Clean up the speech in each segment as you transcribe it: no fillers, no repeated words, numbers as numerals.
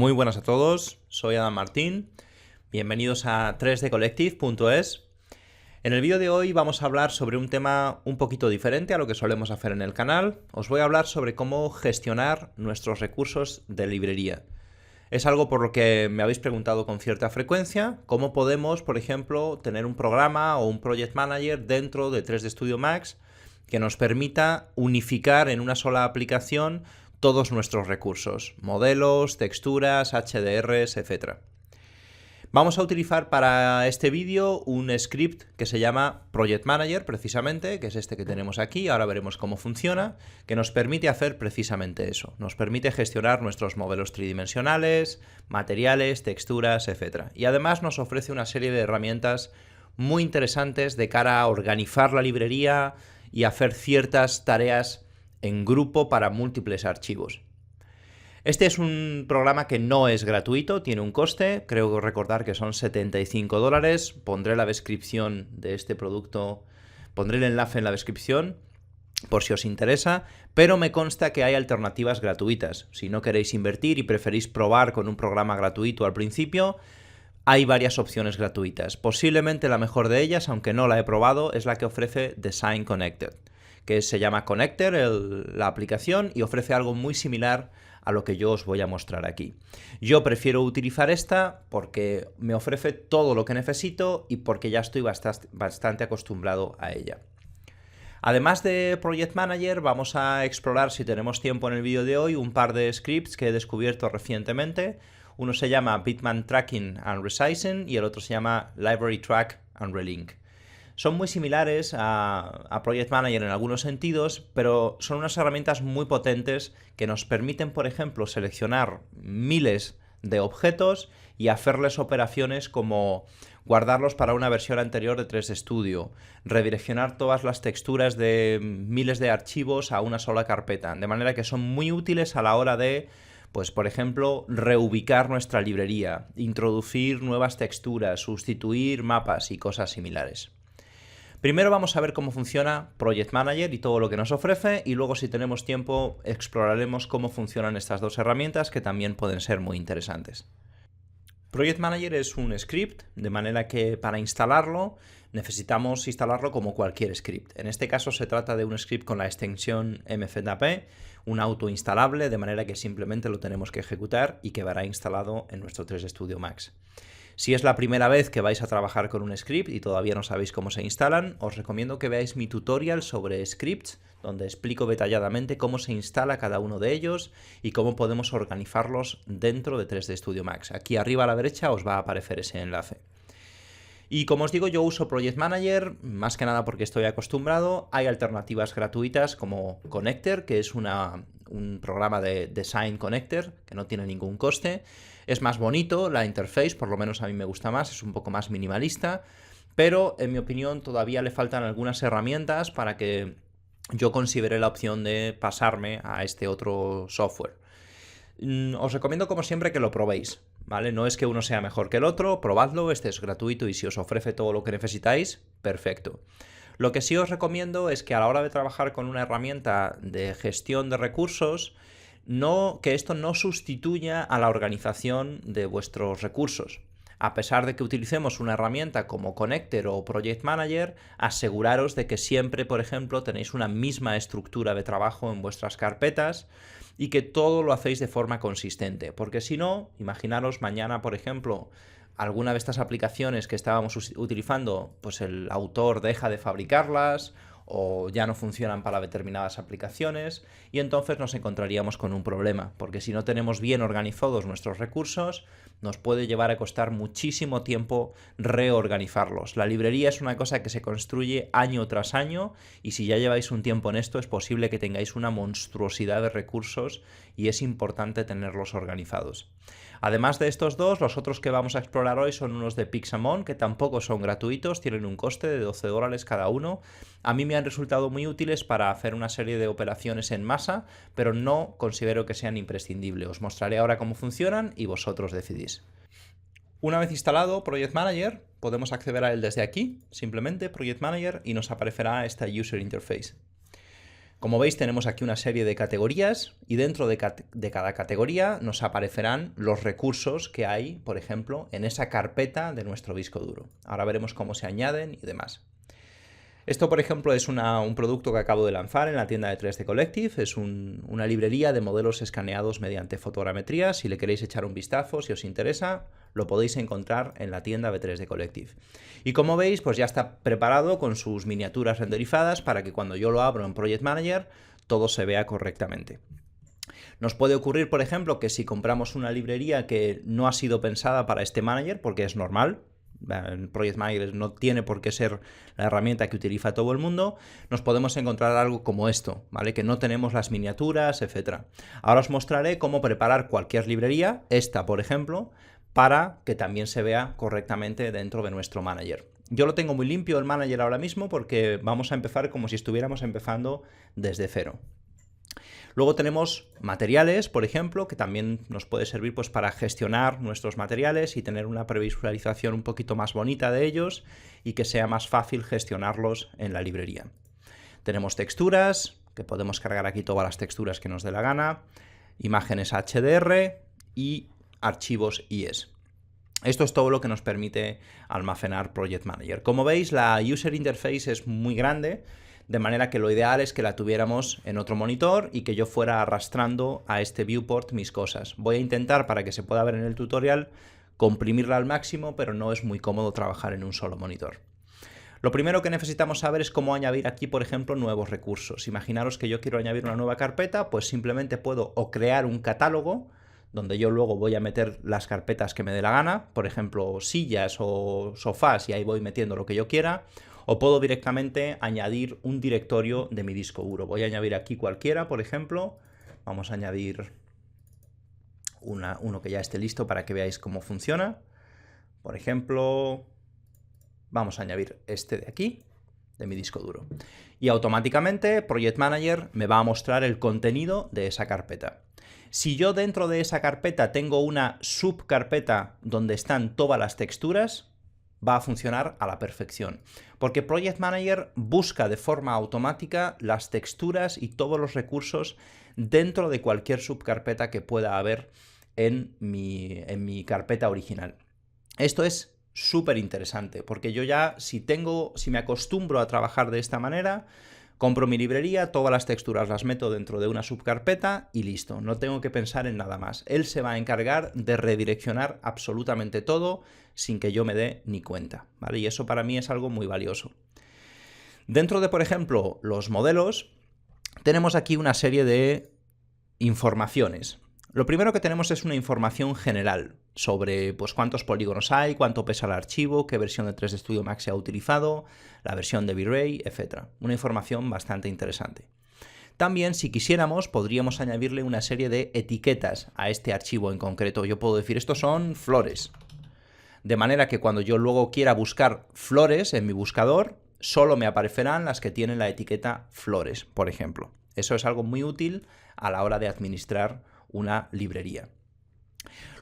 Muy buenas a todos, soy Adam Martín, bienvenidos a 3dcollective.es. En el vídeo de hoy vamos a hablar sobre un tema un poquito diferente a lo que solemos hacer en el canal. Os voy a hablar sobre cómo gestionar nuestros recursos de librería. Es algo por lo que me habéis preguntado con cierta frecuencia, cómo podemos, por ejemplo, tener un programa o un Project Manager dentro de 3D Studio Max que nos permita unificar en una sola aplicación todos nuestros recursos, modelos, texturas, HDRs, etc. Vamos a utilizar para este vídeo un script que se llama Project Manager, precisamente, que es este que tenemos aquí, ahora veremos cómo funciona, que nos permite hacer precisamente eso. Nos permite gestionar nuestros modelos tridimensionales, materiales, texturas, etc. Y además nos ofrece una serie de herramientas muy interesantes de cara a organizar la librería y hacer ciertas tareas en grupo para múltiples archivos. Este es un programa que no es gratuito, tiene un coste, creo recordar que son $75. Pondré la descripción de este producto, pondré el enlace en la descripción por si os interesa, pero me consta que hay alternativas gratuitas. Si no queréis invertir y preferís probar con un programa gratuito al principio, hay varias opciones gratuitas. Posiblemente la mejor de ellas, aunque no la he probado, es la que ofrece Design Connected, que se llama Connector, la aplicación, y ofrece algo muy similar a lo que yo os voy a mostrar aquí. Yo prefiero utilizar esta porque me ofrece todo lo que necesito y porque ya estoy bastante acostumbrado a ella. Además de Project Manager, vamos a explorar, si tenemos tiempo en el vídeo de hoy, un par de scripts que he descubierto recientemente. Uno se llama Bitmap Tracking and Resizing y el otro se llama Library Track and Relink. Son muy similares a Project Manager en algunos sentidos, pero son unas herramientas muy potentes que nos permiten, por ejemplo, seleccionar miles de objetos y hacerles operaciones como guardarlos para una versión anterior de 3D Studio, redireccionar todas las texturas de miles de archivos a una sola carpeta, de manera que son muy útiles a la hora de, pues por ejemplo, reubicar nuestra librería, introducir nuevas texturas, sustituir mapas y cosas similares. Primero vamos a ver cómo funciona Project Manager y todo lo que nos ofrece, y luego, si tenemos tiempo, exploraremos cómo funcionan estas dos herramientas que también pueden ser muy interesantes. Project Manager es un script, de manera que para instalarlo necesitamos instalarlo como cualquier script. En este caso se trata de un script con la extensión MZP, un autoinstalable, de manera que simplemente lo tenemos que ejecutar y quedará instalado en nuestro 3D Studio Max. Si es la primera vez que vais a trabajar con un script y todavía no sabéis cómo se instalan, os recomiendo que veáis mi tutorial sobre scripts, donde explico detalladamente cómo se instala cada uno de ellos y cómo podemos organizarlos dentro de 3D Studio Max. Aquí arriba a la derecha os va a aparecer ese enlace. Y como os digo, yo uso Project Manager, más que nada porque estoy acostumbrado. Hay alternativas gratuitas como Connector, que es un programa de Design Connector, que no tiene ningún coste. Es más bonito, la interface, por lo menos a mí me gusta más, es un poco más minimalista, pero en mi opinión todavía le faltan algunas herramientas para que yo considere la opción de pasarme a este otro software. Os recomiendo, como siempre, que lo probéis, ¿vale? No es que uno sea mejor que el otro, probadlo, este es gratuito y si os ofrece todo lo que necesitáis, perfecto. Lo que sí os recomiendo es que a la hora de trabajar con una herramienta de gestión de recursos, que esto no sustituya a la organización de vuestros recursos. A pesar de que utilicemos una herramienta como Connector o Project Manager, aseguraros de que siempre, por ejemplo, tenéis una misma estructura de trabajo en vuestras carpetas y que todo lo hacéis de forma consistente. Porque si no, imaginaros mañana, por ejemplo, alguna de estas aplicaciones que estábamos utilizando, pues el autor deja de fabricarlas o ya no funcionan para determinadas aplicaciones, y entonces nos encontraríamos con un problema, porque si no tenemos bien organizados nuestros recursos, nos puede llevar a costar muchísimo tiempo reorganizarlos. La librería es una cosa que se construye año tras año, y si ya lleváis un tiempo en esto, es posible que tengáis una monstruosidad de recursos y es importante tenerlos organizados. Además de estos dos, los otros que vamos a explorar hoy son unos de Pixamon, que tampoco son gratuitos, tienen un coste de $12 cada uno. A mí me han resultado muy útiles para hacer una serie de operaciones en masa, pero no considero que sean imprescindibles. Os mostraré ahora cómo funcionan y vosotros decidís. Una vez instalado Project Manager, podemos acceder a él desde aquí, simplemente Project Manager, y nos aparecerá esta User Interface. Como veis, tenemos aquí una serie de categorías y dentro de cada categoría nos aparecerán los recursos que hay, por ejemplo, en esa carpeta de nuestro disco duro. Ahora veremos cómo se añaden y demás. Esto, por ejemplo, es un producto que acabo de lanzar en la tienda de 3D Collective. Es una librería de modelos escaneados mediante fotogrametría. Si le queréis echar un vistazo, si os interesa, lo podéis encontrar en la tienda de 3D Collective. Y como veis, pues ya está preparado con sus miniaturas renderizadas para que cuando yo lo abro en Project Manager, todo se vea correctamente. Nos puede ocurrir, por ejemplo, que si compramos una librería que no ha sido pensada para este manager, porque es normal, Project Manager no tiene por qué ser la herramienta que utiliza todo el mundo, nos podemos encontrar algo como esto, ¿vale? Que no tenemos las miniaturas, etc. Ahora os mostraré cómo preparar cualquier librería, esta por ejemplo, para que también se vea correctamente dentro de nuestro manager. Yo lo tengo muy limpio el manager ahora mismo porque vamos a empezar como si estuviéramos empezando desde cero. Luego tenemos materiales, por ejemplo, que también nos puede servir pues, para gestionar nuestros materiales y tener una previsualización un poquito más bonita de ellos y que sea más fácil gestionarlos en la librería. Tenemos texturas, que podemos cargar aquí todas las texturas que nos dé la gana, imágenes HDR y archivos IES. Esto es todo lo que nos permite almacenar Project Manager. Como veis, la User Interface es muy grande, de manera que lo ideal es que la tuviéramos en otro monitor y que yo fuera arrastrando a este viewport mis cosas. Voy a intentar, para que se pueda ver en el tutorial, comprimirla al máximo, pero no es muy cómodo trabajar en un solo monitor. Lo primero que necesitamos saber es cómo añadir aquí, por ejemplo, nuevos recursos. Imaginaros que yo quiero añadir una nueva carpeta, pues simplemente puedo o crear un catálogo, donde yo luego voy a meter las carpetas que me dé la gana, por ejemplo, sillas o sofás, y ahí voy metiendo lo que yo quiera, o puedo directamente añadir un directorio de mi disco duro. Voy a añadir aquí cualquiera, por ejemplo. Vamos a añadir uno que ya esté listo para que veáis cómo funciona. Por ejemplo, vamos a añadir este de aquí, de mi disco duro. Y automáticamente Project Manager me va a mostrar el contenido de esa carpeta. Si yo dentro de esa carpeta tengo una subcarpeta donde están todas las texturas, va a funcionar a la perfección, porque Project Manager busca de forma automática las texturas y todos los recursos dentro de cualquier subcarpeta que pueda haber en mi carpeta original. Esto es súper interesante, porque yo ya, si me acostumbro a trabajar de esta manera, compro mi librería, todas las texturas las meto dentro de una subcarpeta y listo, no tengo que pensar en nada más. Él se va a encargar de redireccionar absolutamente todo sin que yo me dé ni cuenta, ¿vale? Y eso para mí es algo muy valioso. Dentro de, por ejemplo, los modelos, tenemos aquí una serie de informaciones. Lo primero que tenemos es una información general sobre pues, cuántos polígonos hay, cuánto pesa el archivo, qué versión de 3D Studio Max se ha utilizado, la versión de V-Ray, etc. Una información bastante interesante. También, si quisiéramos, podríamos añadirle una serie de etiquetas a este archivo en concreto. Yo puedo decir, estos son flores. De manera que cuando yo luego quiera buscar flores en mi buscador, solo me aparecerán las que tienen la etiqueta flores, por ejemplo. Eso es algo muy útil a la hora de administrar una librería.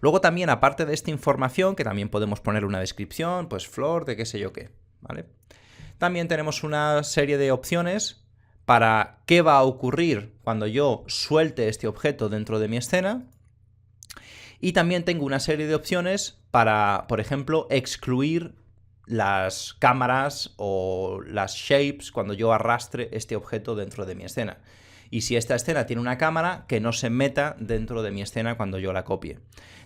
Luego también, aparte de esta información, que también podemos poner una descripción, pues flor de qué sé yo qué, ¿vale? También tenemos una serie de opciones para qué va a ocurrir cuando yo suelte este objeto dentro de mi escena. Y también tengo una serie de opciones para, por ejemplo, excluir las cámaras o las shapes cuando yo arrastre este objeto dentro de mi escena. Y si esta escena tiene una cámara, que no se meta dentro de mi escena cuando yo la copie.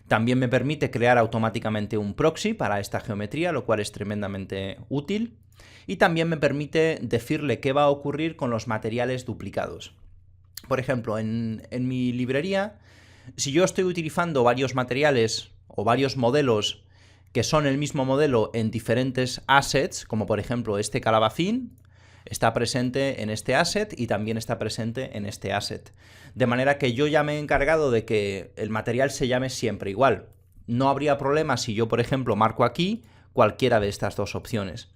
También me permite crear automáticamente un proxy para esta geometría, lo cual es tremendamente útil. Y también me permite decirle qué va a ocurrir con los materiales duplicados. Por ejemplo, en mi librería, si yo estoy utilizando varios materiales o varios modelos que son el mismo modelo en diferentes assets, como por ejemplo este calabacín, está presente en este asset y también está presente en este asset. De manera que yo ya me he encargado de que el material se llame siempre igual. No habría problema si yo, por ejemplo, marco aquí cualquiera de estas dos opciones.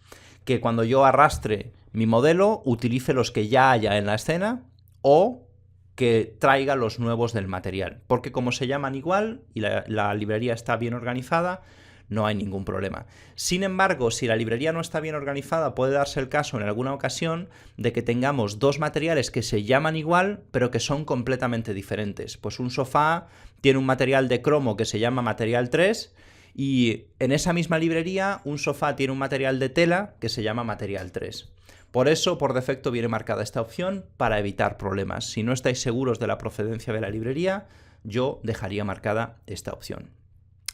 Que cuando yo arrastre mi modelo, utilice los que ya haya en la escena o que traiga los nuevos del material. Porque como se llaman igual y la librería está bien organizada, no hay ningún problema. Sin embargo, si la librería no está bien organizada, puede darse el caso en alguna ocasión de que tengamos dos materiales que se llaman igual, pero que son completamente diferentes. Pues un sofá tiene un material de cromo que se llama material 3, y en esa misma librería un sofá tiene un material de tela que se llama material 3. Por eso, por defecto, viene marcada esta opción para evitar problemas. Si no estáis seguros de la procedencia de la librería, yo dejaría marcada esta opción.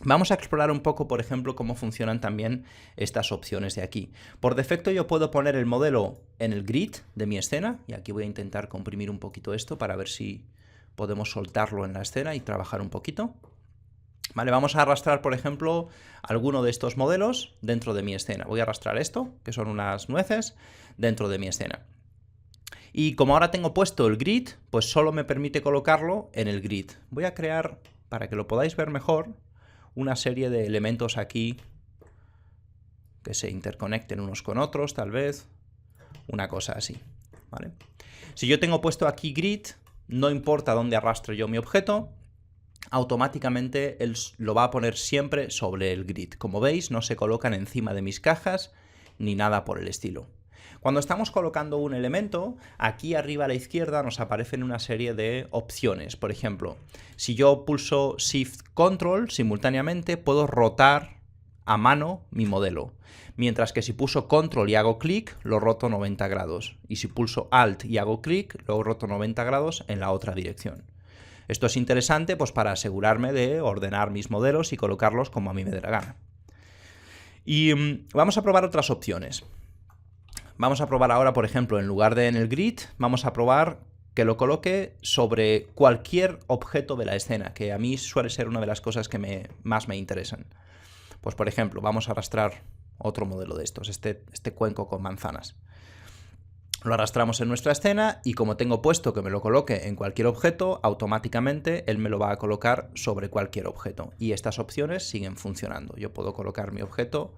Vamos a explorar un poco, por ejemplo, cómo funcionan también estas opciones de aquí. Por defecto yo puedo poner el modelo en el grid de mi escena, y aquí voy a intentar comprimir un poquito esto para ver si podemos soltarlo en la escena y trabajar un poquito. Vale, vamos a arrastrar, por ejemplo, alguno de estos modelos dentro de mi escena. Voy a arrastrar esto, que son unas nueces, dentro de mi escena. Y como ahora tengo puesto el grid, pues solo me permite colocarlo en el grid. Voy a crear, para que lo podáis ver mejor, una serie de elementos aquí que se interconecten unos con otros, tal vez, una cosa así, ¿vale? Si yo tengo puesto aquí grid, no importa dónde arrastre yo mi objeto, automáticamente él lo va a poner siempre sobre el grid. Como veis, no se colocan encima de mis cajas ni nada por el estilo. Cuando estamos colocando un elemento, aquí arriba a la izquierda nos aparecen una serie de opciones. Por ejemplo, si yo pulso Shift Control simultáneamente, puedo rotar a mano mi modelo. Mientras que si pulso Control y hago clic, lo roto 90 grados. Y si pulso Alt y hago clic, lo roto 90 grados en la otra dirección. Esto es interesante pues, para asegurarme de ordenar mis modelos y colocarlos como a mí me dé la gana. Y vamos a probar otras opciones. Vamos a probar ahora, por ejemplo, en lugar de en el grid, vamos a probar que lo coloque sobre cualquier objeto de la escena, que a mí suele ser una de las cosas que más me interesan. Pues, por ejemplo, vamos a arrastrar otro modelo de estos, este cuenco con manzanas. Lo arrastramos en nuestra escena y como tengo puesto que me lo coloque en cualquier objeto, automáticamente él me lo va a colocar sobre cualquier objeto. Y estas opciones siguen funcionando. Yo puedo colocar mi objeto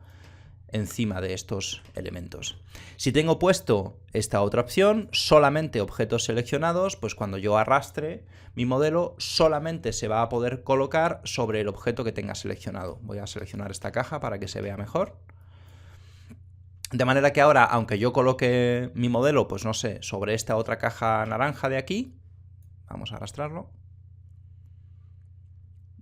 encima de estos elementos. Si tengo puesto esta otra opción, solamente objetos seleccionados, pues cuando yo arrastre mi modelo, solamente se va a poder colocar sobre el objeto que tenga seleccionado. Voy a seleccionar esta caja para que se vea mejor. De manera que ahora, aunque yo coloque mi modelo, pues no sé, sobre esta otra caja naranja de aquí, vamos a arrastrarlo,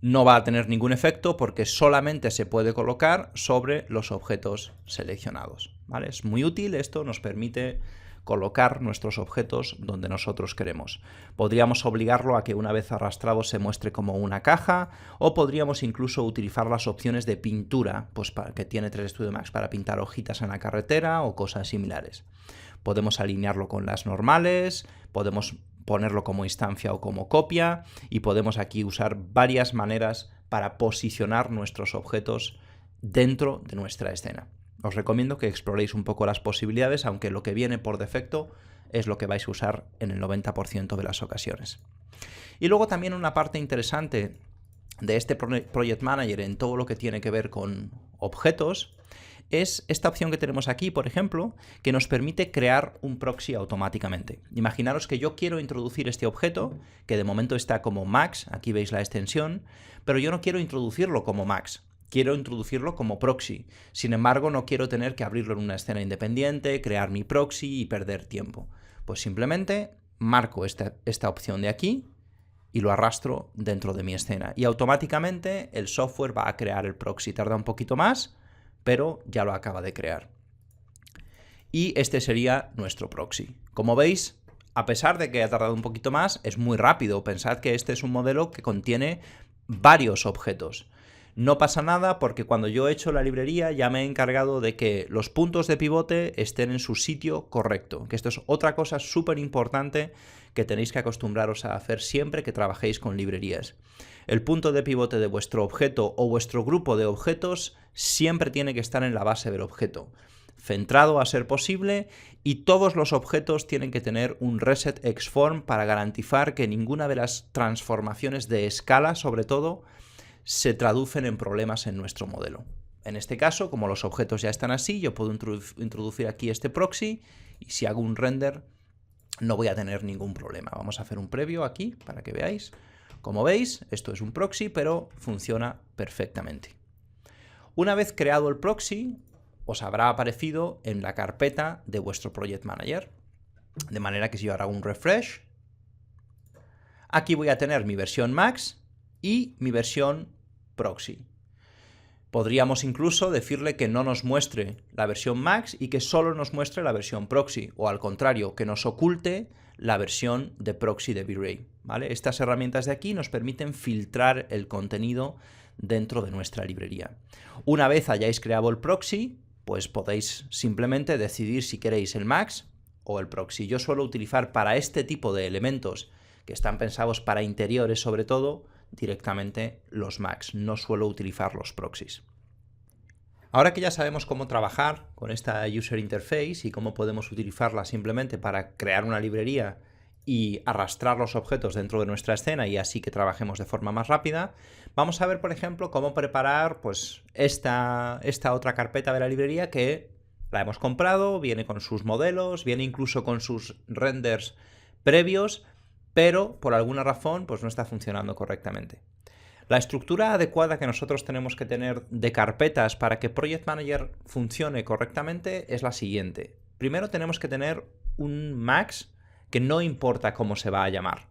no va a tener ningún efecto porque solamente se puede colocar sobre los objetos seleccionados, ¿vale? Es muy útil, esto nos permite colocar nuestros objetos donde nosotros queremos. Podríamos obligarlo a que una vez arrastrado se muestre como una caja, o podríamos incluso utilizar las opciones de pintura, pues que tiene 3ds Studio Max para pintar hojitas en la carretera o cosas similares. Podemos alinearlo con las normales, podemos ponerlo como instancia o como copia, y podemos aquí usar varias maneras para posicionar nuestros objetos dentro de nuestra escena. Os recomiendo que exploréis un poco las posibilidades, aunque lo que viene por defecto es lo que vais a usar en el 90% de las ocasiones. Y luego también una parte interesante de este Project Manager en todo lo que tiene que ver con objetos es esta opción que tenemos aquí, por ejemplo, que nos permite crear un proxy automáticamente. Imaginaros que yo quiero introducir este objeto, que de momento está como Max, aquí veis la extensión, pero yo no quiero introducirlo como Max, quiero introducirlo como proxy. Sin embargo, no quiero tener que abrirlo en una escena independiente, crear mi proxy y perder tiempo. Pues simplemente marco esta opción de aquí y lo arrastro dentro de mi escena. Y automáticamente el software va a crear el proxy. Tarda un poquito más, pero ya lo acaba de crear. Y este sería nuestro proxy. Como veis, a pesar de que ha tardado un poquito más, es muy rápido. Pensad que este es un modelo que contiene varios objetos. No pasa nada porque cuando yo he hecho la librería ya me he encargado de que los puntos de pivote estén en su sitio correcto. Que esto es otra cosa súper importante que tenéis que acostumbraros a hacer siempre que trabajéis con librerías. El punto de pivote de vuestro objeto o vuestro grupo de objetos siempre tiene que estar en la base del objeto, centrado a ser posible, y todos los objetos tienen que tener un reset xform para garantizar que ninguna de las transformaciones de escala, sobre todo, se traducen en problemas en nuestro modelo. En este caso, como los objetos ya están así, yo puedo introducir aquí este proxy y si hago un render no voy a tener ningún problema. Vamos a hacer un previo aquí para que veáis. Como veis, esto es un proxy, pero funciona perfectamente. Una vez creado el proxy, os habrá aparecido en la carpeta de vuestro Project Manager. De manera que si yo ahora hago un refresh, aquí voy a tener mi versión Max y mi versión proxy. Podríamos incluso decirle que no nos muestre la versión Max y que solo nos muestre la versión proxy, o al contrario, que nos oculte la versión de proxy de V-Ray, ¿vale? Estas herramientas de aquí nos permiten filtrar el contenido dentro de nuestra librería. Una vez hayáis creado el proxy, pues podéis simplemente decidir si queréis el Max o el proxy. Yo suelo utilizar para este tipo de elementos que están pensados para interiores sobre todo, directamente los Max, no suelo utilizar los proxies. Ahora que ya sabemos cómo trabajar con esta User Interface y cómo podemos utilizarla simplemente para crear una librería y arrastrar los objetos dentro de nuestra escena y así que trabajemos de forma más rápida, vamos a ver, por ejemplo, cómo preparar pues, esta otra carpeta de la librería que la hemos comprado, viene con sus modelos, viene incluso con sus renders previos, pero por alguna razón pues no está funcionando correctamente. La estructura adecuada que nosotros tenemos que tener de carpetas para que Project Manager funcione correctamente es la siguiente. Primero tenemos que tener un Max que no importa cómo se va a llamar.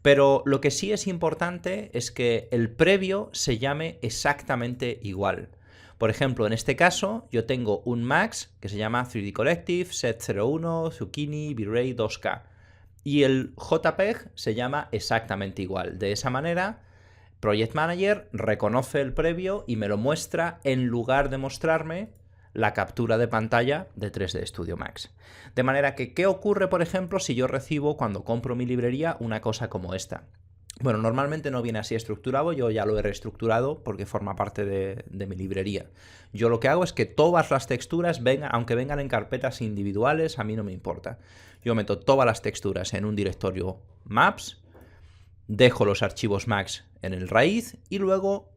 Pero lo que sí es importante es que el previo se llame exactamente igual. Por ejemplo, en este caso yo tengo un Max que se llama 3D Collective, Set01, Zucchini, V-Ray 2K. Y el JPEG se llama exactamente igual. De esa manera, Project Manager reconoce el previo y me lo muestra en lugar de mostrarme la captura de pantalla de 3D Studio Max. De manera que, ¿qué ocurre, por ejemplo, si yo recibo cuando compro mi librería una cosa como esta? Bueno, normalmente no viene así estructurado, yo ya lo he reestructurado porque forma parte de mi librería. Yo lo que hago es que todas las texturas, aunque vengan en carpetas individuales, a mí no me importa. Yo meto todas las texturas en un directorio Maps, dejo los archivos Max en el raíz y luego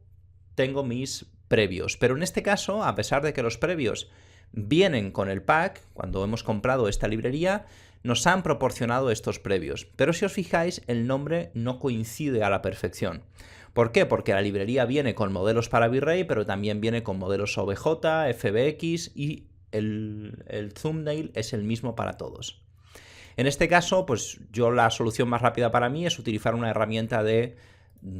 tengo mis previos. Pero en este caso, a pesar de que los previos vienen con el pack, cuando hemos comprado esta librería, nos han proporcionado estos previos. Pero si os fijáis, el nombre no coincide a la perfección. ¿Por qué? Porque la librería viene con modelos para V-Ray, pero también viene con modelos OBJ, FBX y el thumbnail es el mismo para todos. En este caso, pues yo la solución más rápida para mí es utilizar una herramienta de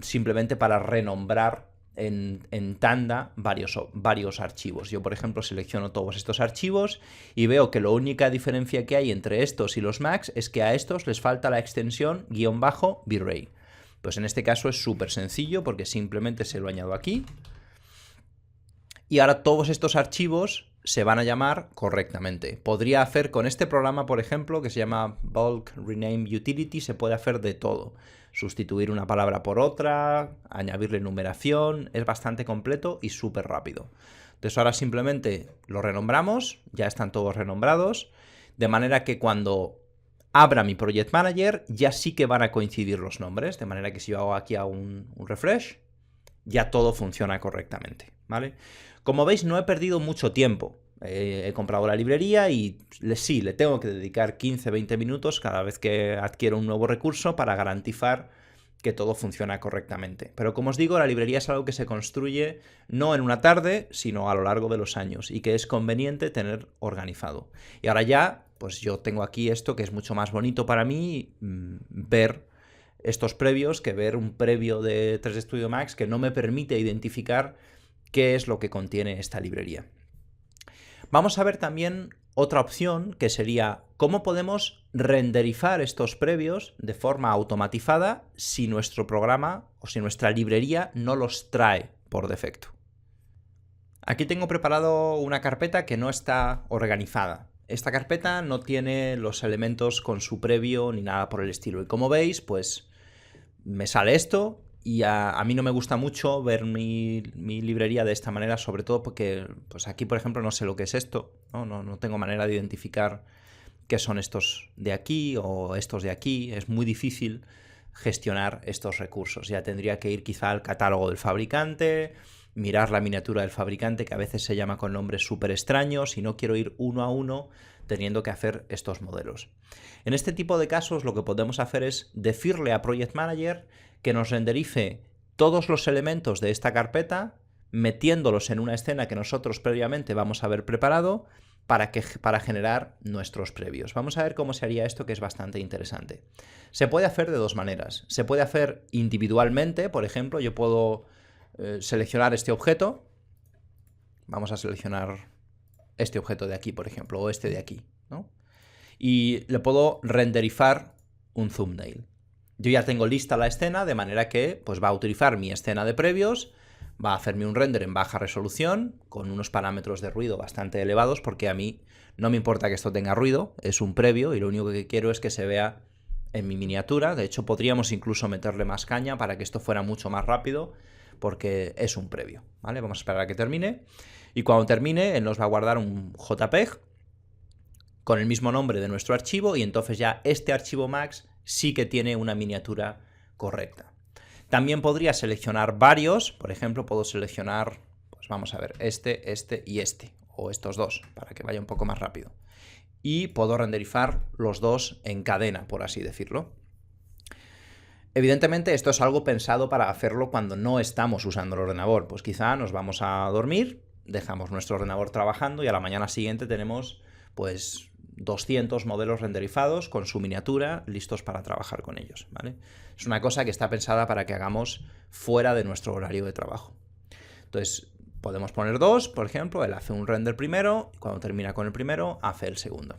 simplemente para renombrar en tanda varios archivos. Yo, por ejemplo, selecciono todos estos archivos y veo que la única diferencia que hay entre estos y los Max es que a estos les falta la extensión --V-Ray. Pues en este caso es súper sencillo porque simplemente se lo añado aquí y ahora todos estos archivos se van a llamar correctamente. Podría hacer con este programa, por ejemplo, que se llama Bulk Rename Utility, se puede hacer de todo. Sustituir una palabra por otra, añadirle numeración, es bastante completo y súper rápido. Entonces ahora simplemente lo renombramos, ya están todos renombrados, de manera que cuando abra mi Project Manager ya sí que van a coincidir los nombres, de manera que si yo hago aquí un refresh, ya todo funciona correctamente, ¿vale? Como veis, no he perdido mucho tiempo. He comprado la librería y sí, le tengo que dedicar 15-20 minutos cada vez que adquiero un nuevo recurso para garantizar que todo funciona correctamente. Pero como os digo, la librería es algo que se construye no en una tarde, sino a lo largo de los años y que es conveniente tener organizado. Y ahora ya, pues yo tengo aquí esto que es mucho más bonito para mí, ver estos previos que ver un previo de 3D Studio Max que no me permite identificar qué es lo que contiene esta librería. Vamos a ver también otra opción que sería cómo podemos renderizar estos previos de forma automatizada si nuestro programa o si nuestra librería no los trae por defecto. Aquí tengo preparado una carpeta que no está organizada. Esta carpeta no tiene los elementos con su previo ni nada por el estilo. Y como veis, pues me sale esto y a mí no me gusta mucho ver mi librería de esta manera, sobre todo porque pues aquí, por ejemplo, no sé lo que es esto, no tengo manera de identificar qué son estos de aquí o estos de aquí. Es muy difícil gestionar estos recursos. Ya tendría que ir quizá al catálogo del fabricante, mirar la miniatura del fabricante, que a veces se llama con nombres súper extraños, y no quiero ir uno a uno teniendo que hacer estos modelos. En este tipo de casos lo que podemos hacer es decirle a Project Manager que nos renderice todos los elementos de esta carpeta, metiéndolos en una escena que nosotros previamente vamos a haber preparado para generar nuestros previos. Vamos a ver cómo se haría esto, que es bastante interesante. Se puede hacer de dos maneras. Se puede hacer individualmente, por ejemplo, yo puedo seleccionar este objeto. Vamos a seleccionar este objeto de aquí, por ejemplo, o este de aquí, ¿no? Y le puedo renderizar un thumbnail. Yo ya tengo lista la escena, de manera que pues, va a utilizar mi escena de previos, va a hacerme un render en baja resolución, con unos parámetros de ruido bastante elevados, porque a mí no me importa que esto tenga ruido, es un previo, y lo único que quiero es que se vea en mi miniatura. De hecho, podríamos incluso meterle más caña para que esto fuera mucho más rápido, porque es un previo, ¿vale? Vamos a esperar a que termine, y cuando termine, él nos va a guardar un JPEG con el mismo nombre de nuestro archivo, y entonces ya este archivo Max sí que tiene una miniatura correcta. También podría seleccionar varios, por ejemplo, puedo seleccionar, pues vamos a ver, este y este, o estos dos, para que vaya un poco más rápido. Y puedo renderizar los dos en cadena, por así decirlo. Evidentemente esto es algo pensado para hacerlo cuando no estamos usando el ordenador. Pues quizá nos vamos a dormir, dejamos nuestro ordenador trabajando y a la mañana siguiente tenemos pues 200 modelos renderizados con su miniatura listos para trabajar con ellos, ¿vale? Es una cosa que está pensada para que hagamos fuera de nuestro horario de trabajo. Entonces podemos poner dos, por ejemplo, él hace un render primero y cuando termina con el primero hace el segundo.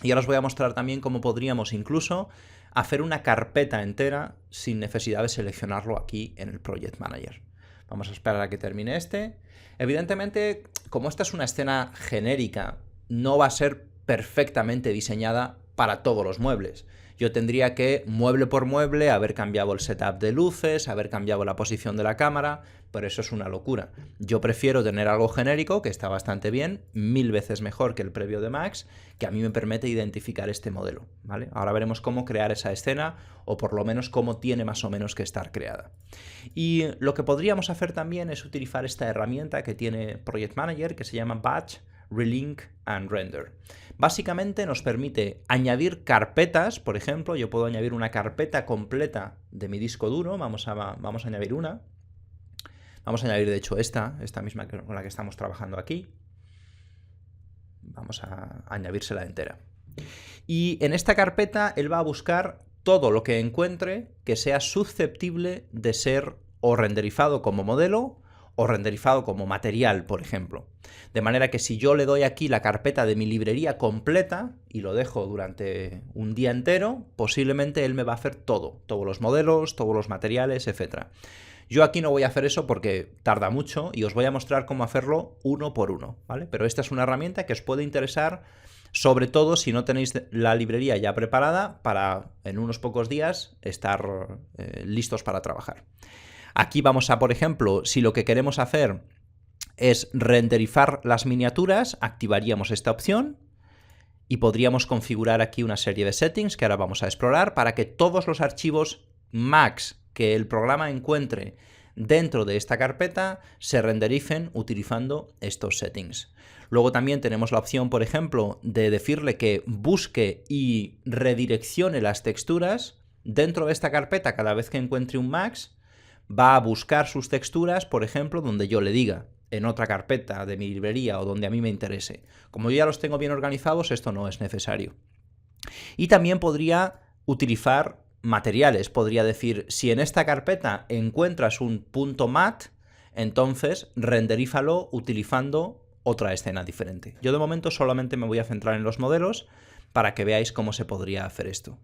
Y ahora os voy a mostrar también cómo podríamos incluso hacer una carpeta entera sin necesidad de seleccionarlo aquí en el Project Manager. Vamos a esperar a que termine este. Evidentemente, como esta es una escena genérica, no va a ser perfectamente diseñada para todos los muebles. Yo tendría que, mueble por mueble, haber cambiado el setup de luces, haber cambiado la posición de la cámara, pero eso es una locura. Yo prefiero tener algo genérico, que está bastante bien, 1000 veces mejor que el previo de Max, que a mí me permite identificar este modelo, ¿vale? Ahora veremos cómo crear esa escena, o por lo menos cómo tiene más o menos que estar creada. Y lo que podríamos hacer también es utilizar esta herramienta que tiene Project Manager, que se llama Batch, Relink and Render. Básicamente nos permite añadir carpetas, por ejemplo, yo puedo añadir una carpeta completa de mi disco duro, vamos a añadir una. Vamos a añadir de hecho esta misma con la que estamos trabajando aquí. Vamos a añadírsela entera. Y en esta carpeta él va a buscar todo lo que encuentre que sea susceptible de ser o renderizado como modelo o renderizado como material, por ejemplo. De manera que si yo le doy aquí la carpeta de mi librería completa y lo dejo durante un día entero, posiblemente él me va a hacer todo, todos los modelos, todos los materiales, etc. Yo aquí no voy a hacer eso porque tarda mucho y os voy a mostrar cómo hacerlo uno por uno, ¿vale? Pero esta es una herramienta que os puede interesar, sobre todo si no tenéis la librería ya preparada para en unos pocos días estar listos para trabajar. Aquí vamos a, por ejemplo, si lo que queremos hacer es renderizar las miniaturas, activaríamos esta opción y podríamos configurar aquí una serie de settings que ahora vamos a explorar para que todos los archivos Max que el programa encuentre dentro de esta carpeta se rendericen utilizando estos settings. Luego también tenemos la opción, por ejemplo, de decirle que busque y redireccione las texturas dentro de esta carpeta. Cada vez que encuentre un Max, va a buscar sus texturas, por ejemplo, donde yo le diga, en otra carpeta de mi librería o donde a mí me interese. Como yo ya los tengo bien organizados, esto no es necesario. Y también podría utilizar materiales. Podría decir, si en esta carpeta encuentras un .mat, entonces renderízalo utilizando otra escena diferente. Yo de momento solamente me voy a centrar en los modelos para que veáis cómo se podría hacer esto.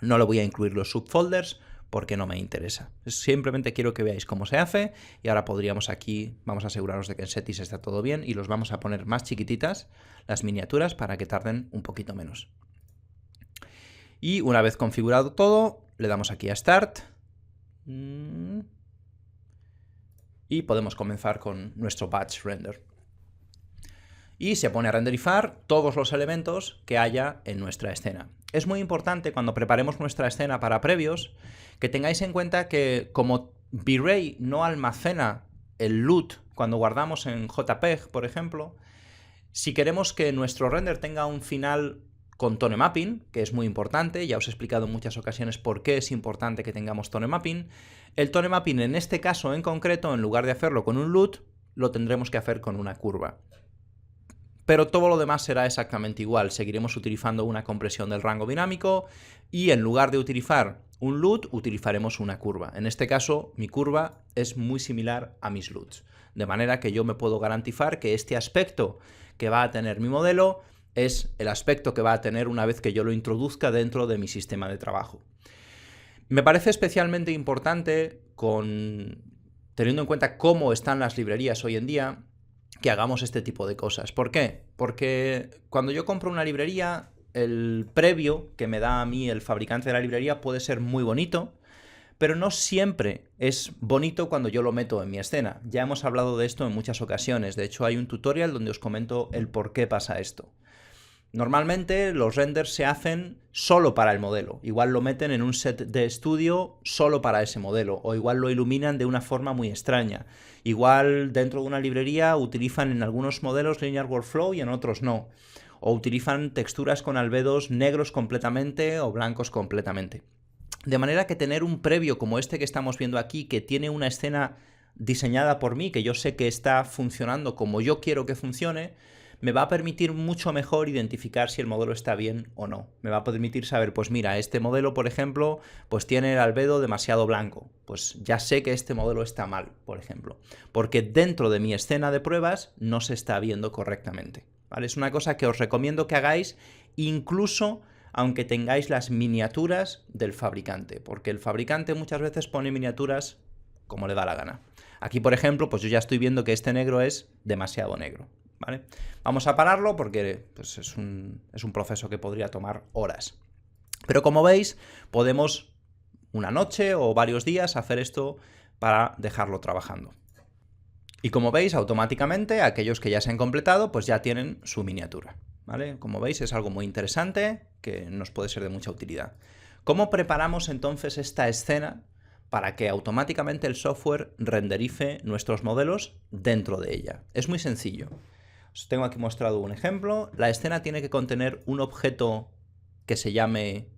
No le voy a incluir los subfolders porque no me interesa. Simplemente quiero que veáis cómo se hace y ahora podríamos aquí, vamos a asegurarnos de que en settings está todo bien y los vamos a poner más chiquititas, las miniaturas, para que tarden un poquito menos. Y una vez configurado todo, le damos aquí a Start y podemos comenzar con nuestro Batch Render. Y se pone a renderizar todos los elementos que haya en nuestra escena. Es muy importante cuando preparemos nuestra escena para previos que tengáis en cuenta que como V-Ray no almacena el LUT cuando guardamos en JPEG, por ejemplo, si queremos que nuestro render tenga un final con tone mapping, que es muy importante. Ya os he explicado en muchas ocasiones por qué es importante que tengamos tone mapping. El tone mapping en este caso en concreto, en lugar de hacerlo con un LUT, lo tendremos que hacer con una curva. Pero todo lo demás será exactamente igual. Seguiremos utilizando una compresión del rango dinámico y en lugar de utilizar un LUT, utilizaremos una curva. En este caso, mi curva es muy similar a mis LUTs. De manera que yo me puedo garantizar que este aspecto que va a tener mi modelo es el aspecto que va a tener una vez que yo lo introduzca dentro de mi sistema de trabajo. Me parece especialmente importante, teniendo en cuenta cómo están las librerías hoy en día, que hagamos este tipo de cosas. ¿Por qué? Porque cuando yo compro una librería, el previo que me da a mí el fabricante de la librería puede ser muy bonito, pero no siempre es bonito cuando yo lo meto en mi escena. Ya hemos hablado de esto en muchas ocasiones. De hecho, hay un tutorial donde os comento el por qué pasa esto. Normalmente los renders se hacen solo para el modelo. Igual lo meten en un set de estudio solo para ese modelo, o igual lo iluminan de una forma muy extraña. Igual dentro de una librería utilizan en algunos modelos Linear Workflow y en otros no. O utilizan texturas con albedos negros completamente o blancos completamente. De manera que tener un previo como este que estamos viendo aquí, que tiene una escena diseñada por mí, que yo sé que está funcionando como yo quiero que funcione, me va a permitir mucho mejor identificar si el modelo está bien o no. Me va a permitir saber, pues mira, este modelo, por ejemplo, pues tiene el albedo demasiado blanco. Pues ya sé que este modelo está mal, por ejemplo. Porque dentro de mi escena de pruebas no se está viendo correctamente, ¿vale? Es una cosa que os recomiendo que hagáis incluso aunque tengáis las miniaturas del fabricante. Porque el fabricante muchas veces pone miniaturas como le da la gana. Aquí, por ejemplo, pues yo ya estoy viendo que este negro es demasiado negro, ¿vale? Vamos a pararlo porque pues, es un proceso que podría tomar horas. Pero como veis, podemos una noche o varios días hacer esto para dejarlo trabajando. Y como veis, automáticamente aquellos que ya se han completado, pues ya tienen su miniatura, ¿vale? Como veis, es algo muy interesante que nos puede ser de mucha utilidad. ¿Cómo preparamos entonces esta escena para que automáticamente el software renderice nuestros modelos dentro de ella? Es muy sencillo. Os tengo aquí mostrado un ejemplo. La escena tiene que contener un objeto que se llame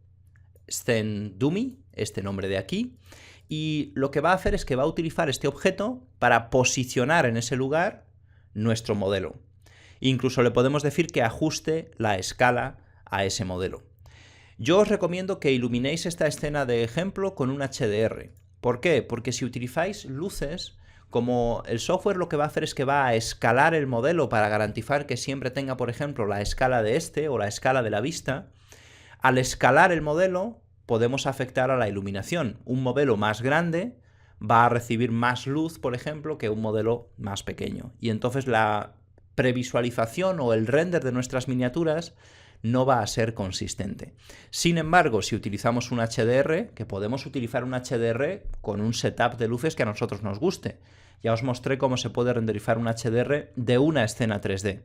SceneDummy, este nombre de aquí, y lo que va a hacer es que va a utilizar este objeto para posicionar en ese lugar nuestro modelo. Incluso le podemos decir que ajuste la escala a ese modelo. Yo os recomiendo que iluminéis esta escena de ejemplo con un HDR. ¿Por qué? Porque si utilizáis luces, como el software lo que va a hacer es que va a escalar el modelo para garantizar que siempre tenga, por ejemplo, la escala de este o la escala de la vista, al escalar el modelo podemos afectar a la iluminación. Un modelo más grande va a recibir más luz, por ejemplo, que un modelo más pequeño. Y entonces la previsualización o el render de nuestras miniaturas no va a ser consistente. Sin embargo, si utilizamos un HDR, que podemos utilizar un HDR con un setup de luces que a nosotros nos guste. Ya os mostré cómo se puede renderizar un HDR de una escena 3D,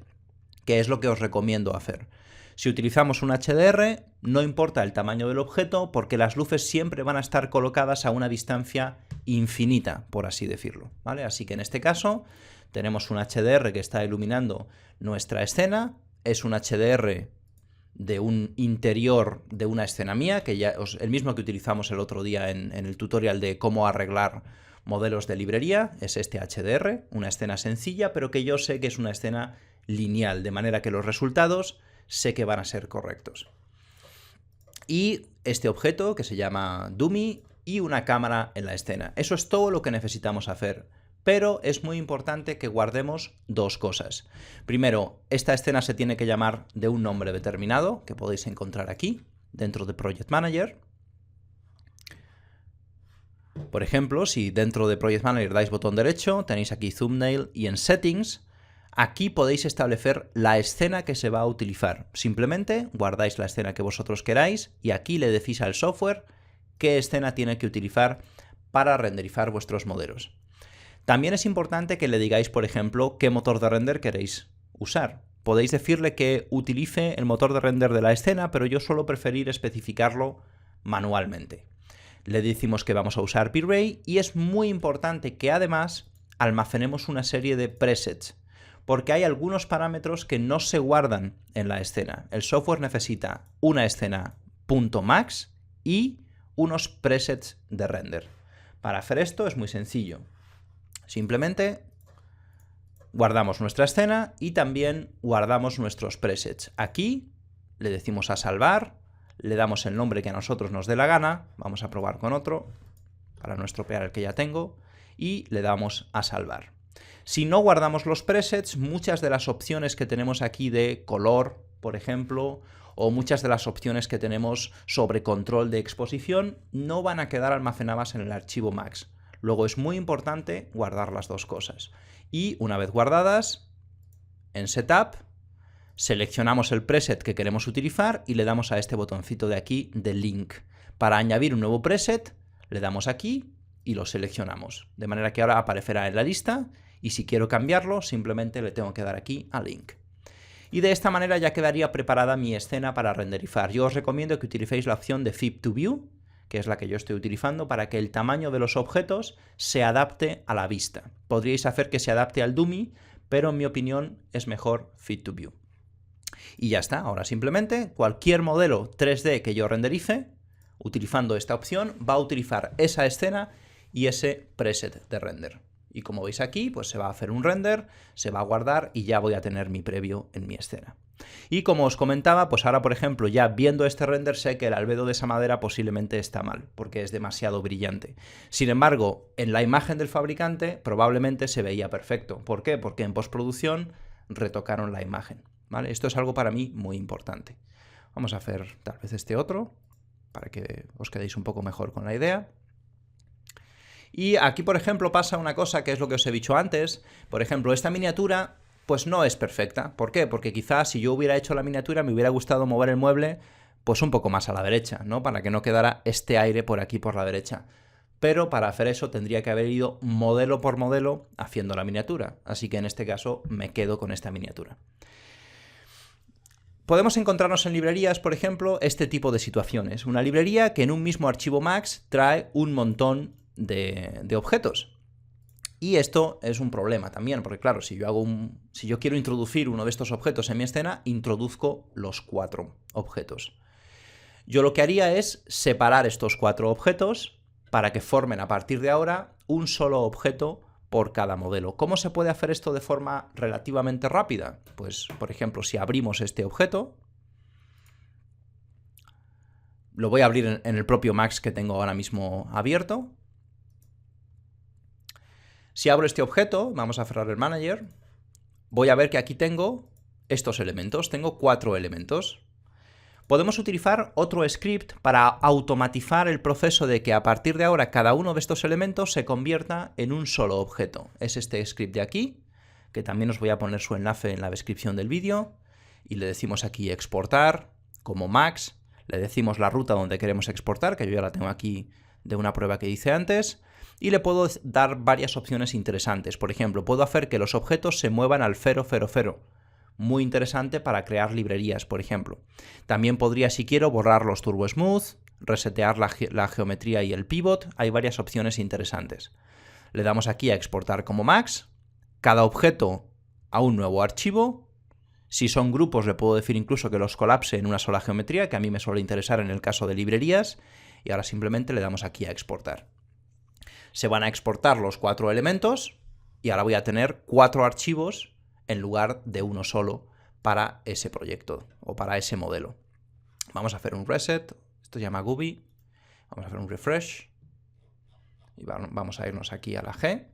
que es lo que os recomiendo hacer. Si utilizamos un HDR, no importa el tamaño del objeto, porque las luces siempre van a estar colocadas a una distancia infinita, por así decirlo, ¿vale? Así que en este caso tenemos un HDR que está iluminando nuestra escena, es un HDR de un interior de una escena mía, que ya el mismo que utilizamos el otro día en el tutorial de cómo arreglar modelos de librería, es este HDR, una escena sencilla, pero que yo sé que es una escena lineal, de manera que los resultados sé que van a ser correctos. Y este objeto que se llama Dummy y una cámara en la escena. Eso es todo lo que necesitamos hacer. Pero es muy importante que guardemos dos cosas. Primero, esta escena se tiene que llamar de un nombre determinado, que podéis encontrar aquí, dentro de Project Manager. Por ejemplo, si dentro de Project Manager dais botón derecho, tenéis aquí Thumbnail y en Settings, aquí podéis establecer la escena que se va a utilizar. Simplemente guardáis la escena que vosotros queráis y aquí le decís al software qué escena tiene que utilizar para renderizar vuestros modelos. También es importante que le digáis, por ejemplo, qué motor de render queréis usar. Podéis decirle que utilice el motor de render de la escena, pero yo suelo preferir especificarlo manualmente. Le decimos que vamos a usar V-Ray y es muy importante que además almacenemos una serie de presets, porque hay algunos parámetros que no se guardan en la escena. El software necesita una escena .max y unos presets de render. Para hacer esto es muy sencillo. Simplemente guardamos nuestra escena y también guardamos nuestros presets. Aquí le decimos a salvar, le damos el nombre que a nosotros nos dé la gana, vamos a probar con otro, para no estropear el que ya tengo, y le damos a salvar. Si no guardamos los presets, muchas de las opciones que tenemos aquí de color, por ejemplo, o muchas de las opciones que tenemos sobre control de exposición, no van a quedar almacenadas en el archivo max. Luego es muy importante guardar las dos cosas. Y una vez guardadas, en Setup, seleccionamos el preset que queremos utilizar y le damos a este botoncito de aquí de Link. Para añadir un nuevo preset, le damos aquí y lo seleccionamos. De manera que ahora aparecerá en la lista y si quiero cambiarlo, simplemente le tengo que dar aquí a Link. Y de esta manera ya quedaría preparada mi escena para renderizar. Yo os recomiendo que utilicéis la opción de Fit to View, que es la que yo estoy utilizando, para que el tamaño de los objetos se adapte a la vista. Podríais hacer que se adapte al dummy, pero en mi opinión es mejor Fit to View. Y ya está, ahora simplemente cualquier modelo 3D que yo renderice, utilizando esta opción, va a utilizar esa escena y ese preset de render. Y como veis aquí, pues se va a hacer un render, se va a guardar y ya voy a tener mi previo en mi escena. Y como os comentaba, pues ahora por ejemplo ya viendo este render sé que el albedo de esa madera posiblemente está mal, porque es demasiado brillante. Sin embargo, en la imagen del fabricante probablemente se veía perfecto. ¿Por qué? Porque en postproducción retocaron la imagen. ¿Vale? Esto es algo para mí muy importante. Vamos a hacer tal vez este otro, para que os quedéis un poco mejor con la idea. Y aquí, por ejemplo, pasa una cosa que es lo que os he dicho antes. Por ejemplo, esta miniatura pues no es perfecta. ¿Por qué? Porque quizás si yo hubiera hecho la miniatura me hubiera gustado mover el mueble pues un poco más a la derecha, ¿no? Para que no quedara este aire por aquí por la derecha. Pero para hacer eso tendría que haber ido modelo por modelo haciendo la miniatura. Así que en este caso me quedo con esta miniatura. Podemos encontrarnos en librerías, por ejemplo, este tipo de situaciones. Una librería que en un mismo archivo max trae un montón de objetos. Y esto es un problema también, porque claro, si yo quiero introducir uno de estos objetos en mi escena, introduzco los 4 objetos. Yo lo que haría es separar estos 4 objetos para que formen a partir de ahora un solo objeto por cada modelo. ¿Cómo se puede hacer esto de forma relativamente rápida? Pues, por ejemplo, si abrimos este objeto, lo voy a abrir en el propio Max que tengo ahora mismo abierto. Si abro este objeto, vamos a cerrar el Manager, voy a ver que aquí tengo estos elementos, tengo 4 elementos. Podemos utilizar otro script para automatizar el proceso de que a partir de ahora cada uno de estos elementos se convierta en un solo objeto. Es este script de aquí, que también os voy a poner su enlace en la descripción del vídeo, y le decimos aquí exportar como Max, le decimos la ruta donde queremos exportar, que yo ya la tengo aquí de una prueba que hice antes, y le puedo dar varias opciones interesantes. Por ejemplo, puedo hacer que los objetos se muevan al 000. Muy interesante para crear librerías, por ejemplo. También podría, si quiero, borrar los Turbo Smooth, resetear la geometría y el pivot. Hay varias opciones interesantes. Le damos aquí a exportar como Max, cada objeto a un nuevo archivo. Si son grupos, le puedo decir incluso que los colapse en una sola geometría, que a mí me suele interesar en el caso de librerías. Y ahora simplemente le damos aquí a exportar. Se van a exportar los 4 elementos y ahora voy a tener 4 archivos en lugar de uno solo para ese proyecto o para ese modelo. Vamos a hacer un reset, esto se llama Gubi, vamos a hacer un refresh y vamos a irnos aquí a la G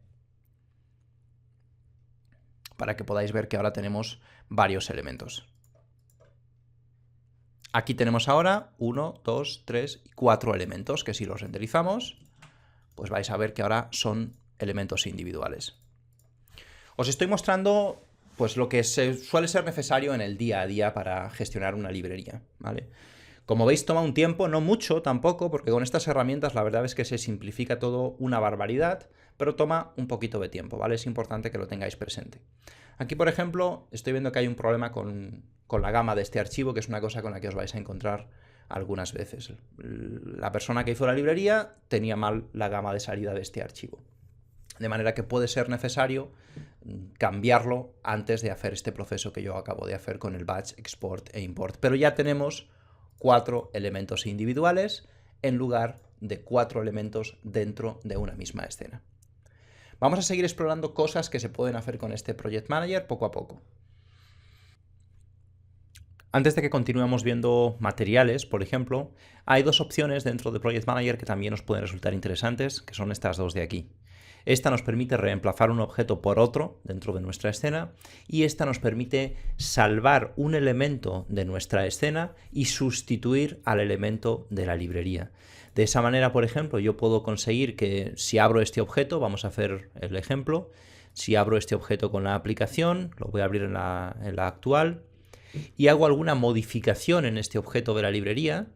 para que podáis ver que ahora tenemos varios elementos. Aquí tenemos ahora 1, 2, 3 y 4 elementos que si los renderizamos, pues vais a ver que ahora son elementos individuales. Os estoy mostrando pues lo que suele ser necesario en el día a día para gestionar una librería, ¿vale? Como veis, toma un tiempo, no mucho tampoco, porque con estas herramientas la verdad es que se simplifica todo una barbaridad, pero toma un poquito de tiempo, ¿vale? Es importante que lo tengáis presente. Aquí, por ejemplo, estoy viendo que hay un problema con la gama de este archivo, que es una cosa con la que os vais a encontrar algunas veces. La persona que hizo la librería tenía mal la gama de salida de este archivo. De manera que puede ser necesario cambiarlo antes de hacer este proceso que yo acabo de hacer con el batch export e import. Pero ya tenemos 4 elementos individuales en lugar de 4 elementos dentro de una misma escena. Vamos a seguir explorando cosas que se pueden hacer con este Project Manager poco a poco. Antes de que continuemos viendo materiales, por ejemplo, hay dos opciones dentro de Project Manager que también nos pueden resultar interesantes, que son estas dos de aquí. Esta nos permite reemplazar un objeto por otro dentro de nuestra escena y esta nos permite salvar un elemento de nuestra escena y sustituir al elemento de la librería. De esa manera, por ejemplo, yo puedo conseguir que si abro este objeto, vamos a hacer el ejemplo, si abro este objeto con la aplicación, lo voy a abrir en la actual, y hago alguna modificación en este objeto de la librería,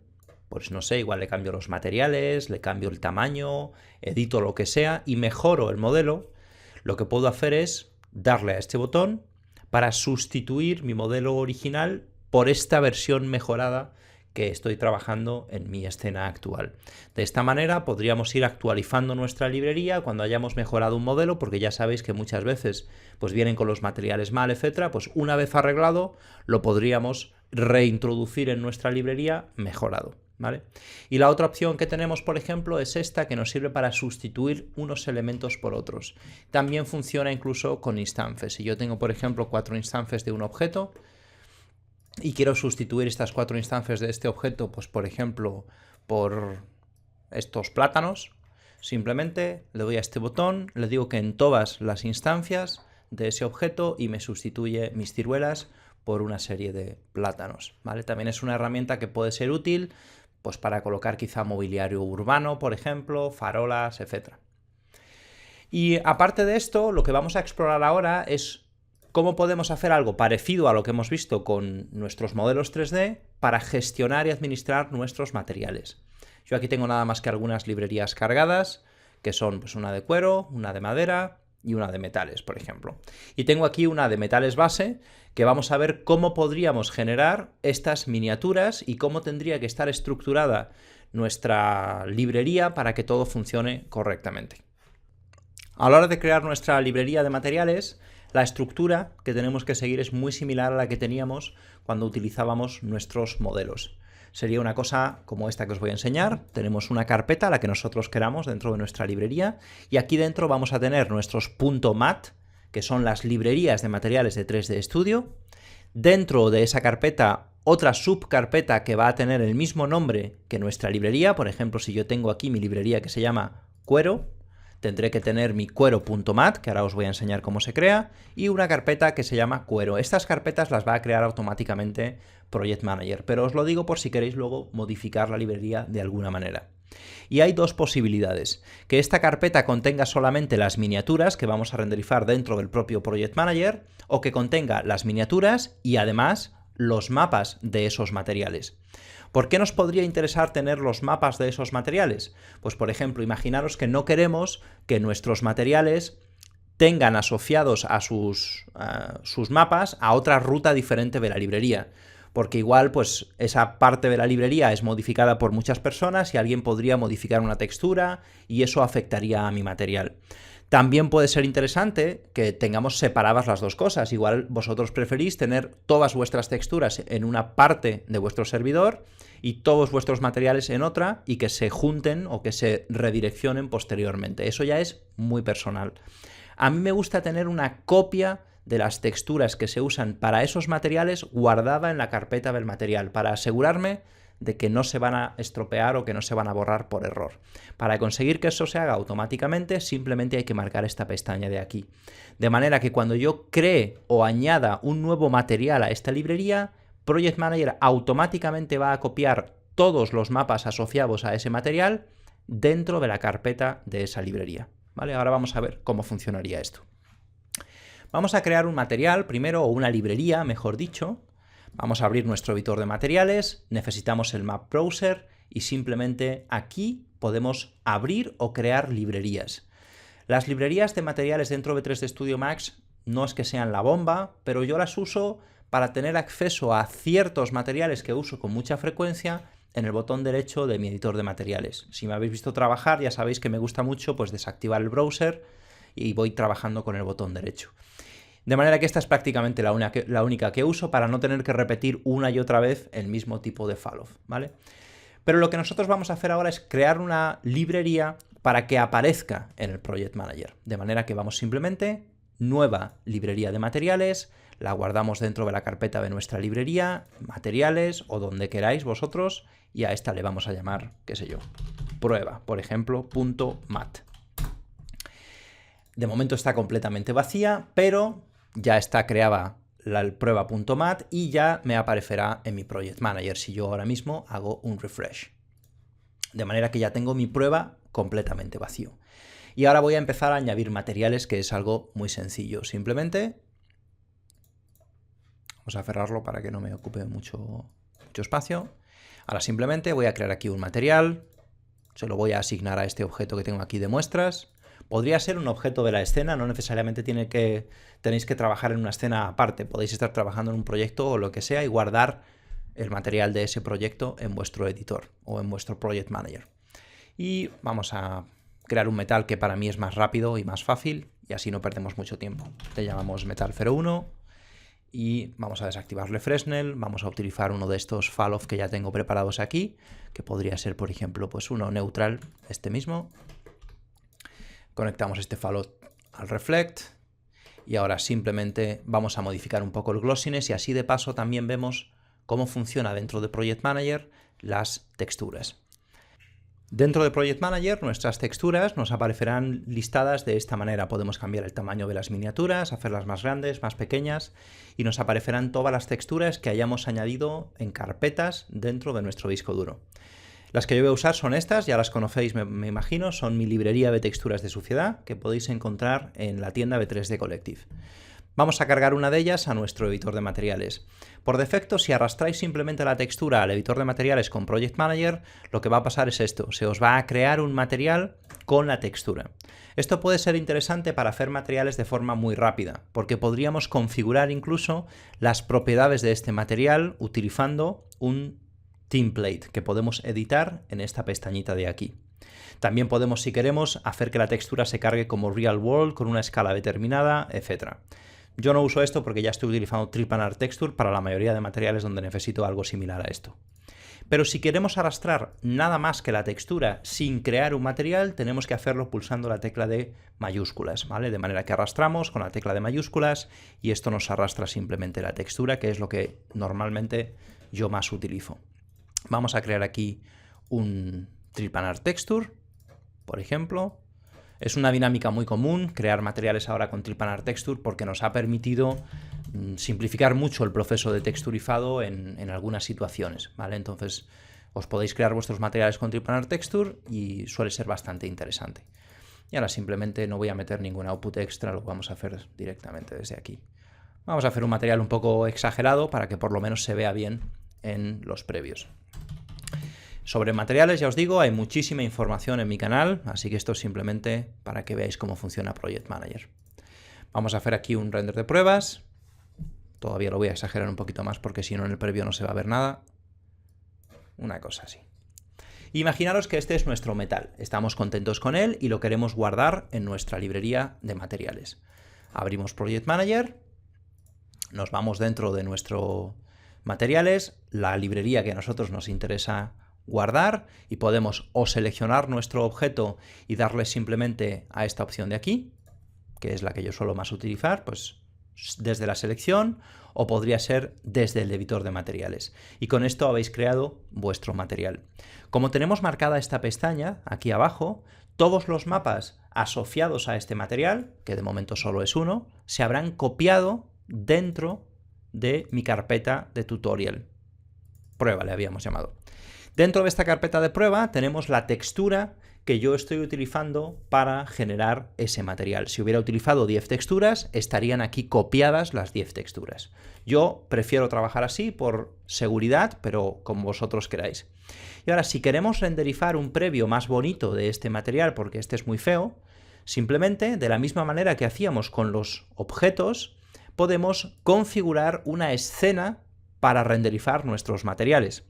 pues no sé, igual le cambio los materiales, le cambio el tamaño, edito lo que sea y mejoro el modelo, lo que puedo hacer es darle a este botón para sustituir mi modelo original por esta versión mejorada que estoy trabajando en mi escena actual. De esta manera podríamos ir actualizando nuestra librería cuando hayamos mejorado un modelo, porque ya sabéis que muchas veces pues vienen con los materiales mal, etcétera. Pues una vez arreglado lo podríamos reintroducir en nuestra librería mejorado, ¿vale? Y la otra opción que tenemos, por ejemplo, es esta, que nos sirve para sustituir unos elementos por otros. También funciona incluso con instances. Si yo tengo, por ejemplo, 4 instances de un objeto y quiero sustituir estas 4 instancias de este objeto, pues por ejemplo, por estos plátanos, simplemente le doy a este botón, le digo que en todas las instancias de ese objeto y me sustituye mis ciruelas por una serie de plátanos, ¿vale? También es una herramienta que puede ser útil pues para colocar quizá mobiliario urbano, por ejemplo, farolas, etc. Y aparte de esto, lo que vamos a explorar ahora es cómo podemos hacer algo parecido a lo que hemos visto con nuestros modelos 3D para gestionar y administrar nuestros materiales. Yo aquí tengo nada más que algunas librerías cargadas, que son pues una de cuero, una de madera y una de metales, por ejemplo. Y tengo aquí una de metales base, que vamos a ver cómo podríamos generar estas miniaturas y cómo tendría que estar estructurada nuestra librería para que todo funcione correctamente. A la hora de crear nuestra librería de materiales, la estructura que tenemos que seguir es muy similar a la que teníamos cuando utilizábamos nuestros modelos. Sería una cosa como esta que os voy a enseñar. Tenemos una carpeta, la que nosotros queramos, dentro de nuestra librería, y aquí dentro vamos a tener nuestros .mat, que son las librerías de materiales de 3D Studio. Dentro de esa carpeta, otra subcarpeta que va a tener el mismo nombre que nuestra librería. Por ejemplo, si yo tengo aquí mi librería que se llama cuero, tendré que tener mi cuero.mat, que ahora os voy a enseñar cómo se crea, y una carpeta que se llama cuero. Estas carpetas las va a crear automáticamente Project Manager, pero os lo digo por si queréis luego modificar la librería de alguna manera. Y hay dos posibilidades: que esta carpeta contenga solamente las miniaturas que vamos a renderizar dentro del propio Project Manager, o que contenga las miniaturas y además los mapas de esos materiales. ¿Por qué nos podría interesar tener los mapas de esos materiales? Pues por ejemplo, imaginaros que no queremos que nuestros materiales tengan asociados a sus mapas a otra ruta diferente de la librería, porque igual pues esa parte de la librería es modificada por muchas personas y alguien podría modificar una textura y eso afectaría a mi material. También puede ser interesante que tengamos separadas las dos cosas. Igual vosotros preferís tener todas vuestras texturas en una parte de vuestro servidor y todos vuestros materiales en otra, y que se junten o que se redireccionen posteriormente. Eso ya es muy personal. A mí me gusta tener una copia de las texturas que se usan para esos materiales guardada en la carpeta del material, para asegurarme de que no se van a estropear o que no se van a borrar por error. Para conseguir que eso se haga automáticamente, simplemente hay que marcar esta pestaña de aquí. De manera que cuando yo cree o añada un nuevo material a esta librería, Project Manager automáticamente va a copiar todos los mapas asociados a ese material dentro de la carpeta de esa librería. ¿Vale? Ahora vamos a ver cómo funcionaría esto. Vamos a crear un material primero, o una librería, mejor dicho. Vamos a abrir nuestro editor de materiales, necesitamos el Map Browser y simplemente aquí podemos abrir o crear librerías. Las librerías de materiales dentro de 3D Studio Max no es que sean la bomba, pero yo las uso para tener acceso a ciertos materiales que uso con mucha frecuencia en el botón derecho de mi editor de materiales. Si me habéis visto trabajar ya sabéis que me gusta mucho pues desactivar el browser y voy trabajando con el botón derecho. De manera que esta es prácticamente la única que uso para no tener que repetir una y otra vez el mismo tipo de falloff, ¿vale? Pero lo que nosotros vamos a hacer ahora es crear una librería para que aparezca en el Project Manager. De manera que vamos simplemente, nueva librería de materiales, la guardamos dentro de la carpeta de nuestra librería, materiales o donde queráis vosotros, y a esta le vamos a llamar, qué sé yo, prueba, por ejemplo, .mat. De momento está completamente vacía, pero ya está creada el prueba.mat y ya me aparecerá en mi Project Manager si yo ahora mismo hago un refresh. De manera que ya tengo mi prueba completamente vacío. Y ahora voy a empezar a añadir materiales, que es algo muy sencillo. Simplemente vamos a cerrarlo para que no me ocupe mucho espacio. Ahora simplemente voy a crear aquí un material, se lo voy a asignar a este objeto que tengo aquí de muestras. Podría ser un objeto de la escena, no necesariamente tenéis que trabajar en una escena aparte, podéis estar trabajando en un proyecto o lo que sea y guardar el material de ese proyecto en vuestro editor o en vuestro Project Manager. Y vamos a crear un metal que para mí es más rápido y más fácil y así no perdemos mucho tiempo. Le llamamos metal 01 y vamos a desactivarle Fresnel, vamos a utilizar uno de estos falloff que ya tengo preparados aquí, que podría ser, por ejemplo, pues uno neutral, este mismo. Conectamos este falloff al reflect y ahora simplemente vamos a modificar un poco el glossiness y así de paso también vemos cómo funciona dentro de Project Manager las texturas. Dentro de Project Manager nuestras texturas nos aparecerán listadas de esta manera. Podemos cambiar el tamaño de las miniaturas, hacerlas más grandes, más pequeñas y nos aparecerán todas las texturas que hayamos añadido en carpetas dentro de nuestro disco duro. Las que yo voy a usar son estas, ya las conocéis me imagino, son mi librería de texturas de suciedad que podéis encontrar en la tienda de 3D Collective. Vamos a cargar una de ellas a nuestro editor de materiales. Por defecto, si arrastráis simplemente la textura al editor de materiales con Project Manager, lo que va a pasar es esto, se os va a crear un material con la textura. Esto puede ser interesante para hacer materiales de forma muy rápida, porque podríamos configurar incluso las propiedades de este material utilizando un template que podemos editar en esta pestañita de aquí. También podemos, si queremos, hacer que la textura se cargue como real world con una escala determinada, etc. Yo no uso esto porque ya estoy utilizando Triplannar Texture para la mayoría de materiales donde necesito algo similar a esto. Pero si queremos arrastrar nada más que la textura sin crear un material, tenemos que hacerlo pulsando la tecla de mayúsculas, ¿vale? De manera que arrastramos con la tecla de mayúsculas y esto nos arrastra simplemente la textura, que es lo que normalmente yo más utilizo. Vamos a crear aquí un Triplannar Texture, por ejemplo. Es una dinámica muy común crear materiales ahora con Triplannar Texture porque nos ha permitido simplificar mucho el proceso de texturizado en algunas situaciones, ¿vale? Entonces os podéis crear vuestros materiales con Triplannar Texture y suele ser bastante interesante. Y ahora simplemente no voy a meter ningún output extra, lo vamos a hacer directamente desde aquí. Vamos a hacer un material un poco exagerado para que por lo menos se vea bien en los previos. Sobre materiales, ya os digo, hay muchísima información en mi canal, así que esto es simplemente para que veáis cómo funciona Project Manager. Vamos a hacer aquí un render de pruebas. Todavía lo voy a exagerar un poquito más porque si no en el previo no se va a ver nada. Una cosa así. Imaginaros que este es nuestro metal. Estamos contentos con él y lo queremos guardar en nuestra librería de materiales. Abrimos Project Manager. Nos vamos dentro de nuestro materiales, la librería que a nosotros nos interesa guardar y podemos o seleccionar nuestro objeto y darle simplemente a esta opción de aquí, que es la que yo suelo más utilizar, pues desde la selección o podría ser desde el editor de materiales. Y con esto habéis creado vuestro material. Como tenemos marcada esta pestaña aquí abajo, todos los mapas asociados a este material, que de momento solo es uno, se habrán copiado dentro de mi carpeta de tutorial. Prueba le habíamos llamado. Dentro de esta carpeta de prueba tenemos la textura que yo estoy utilizando para generar ese material. Si hubiera utilizado 10 texturas, estarían aquí copiadas las 10 texturas. Yo prefiero trabajar así por seguridad, pero como vosotros queráis. Y ahora, si queremos renderizar un previo más bonito de este material, porque este es muy feo, simplemente, de la misma manera que hacíamos con los objetos, podemos configurar una escena para renderizar nuestros materiales.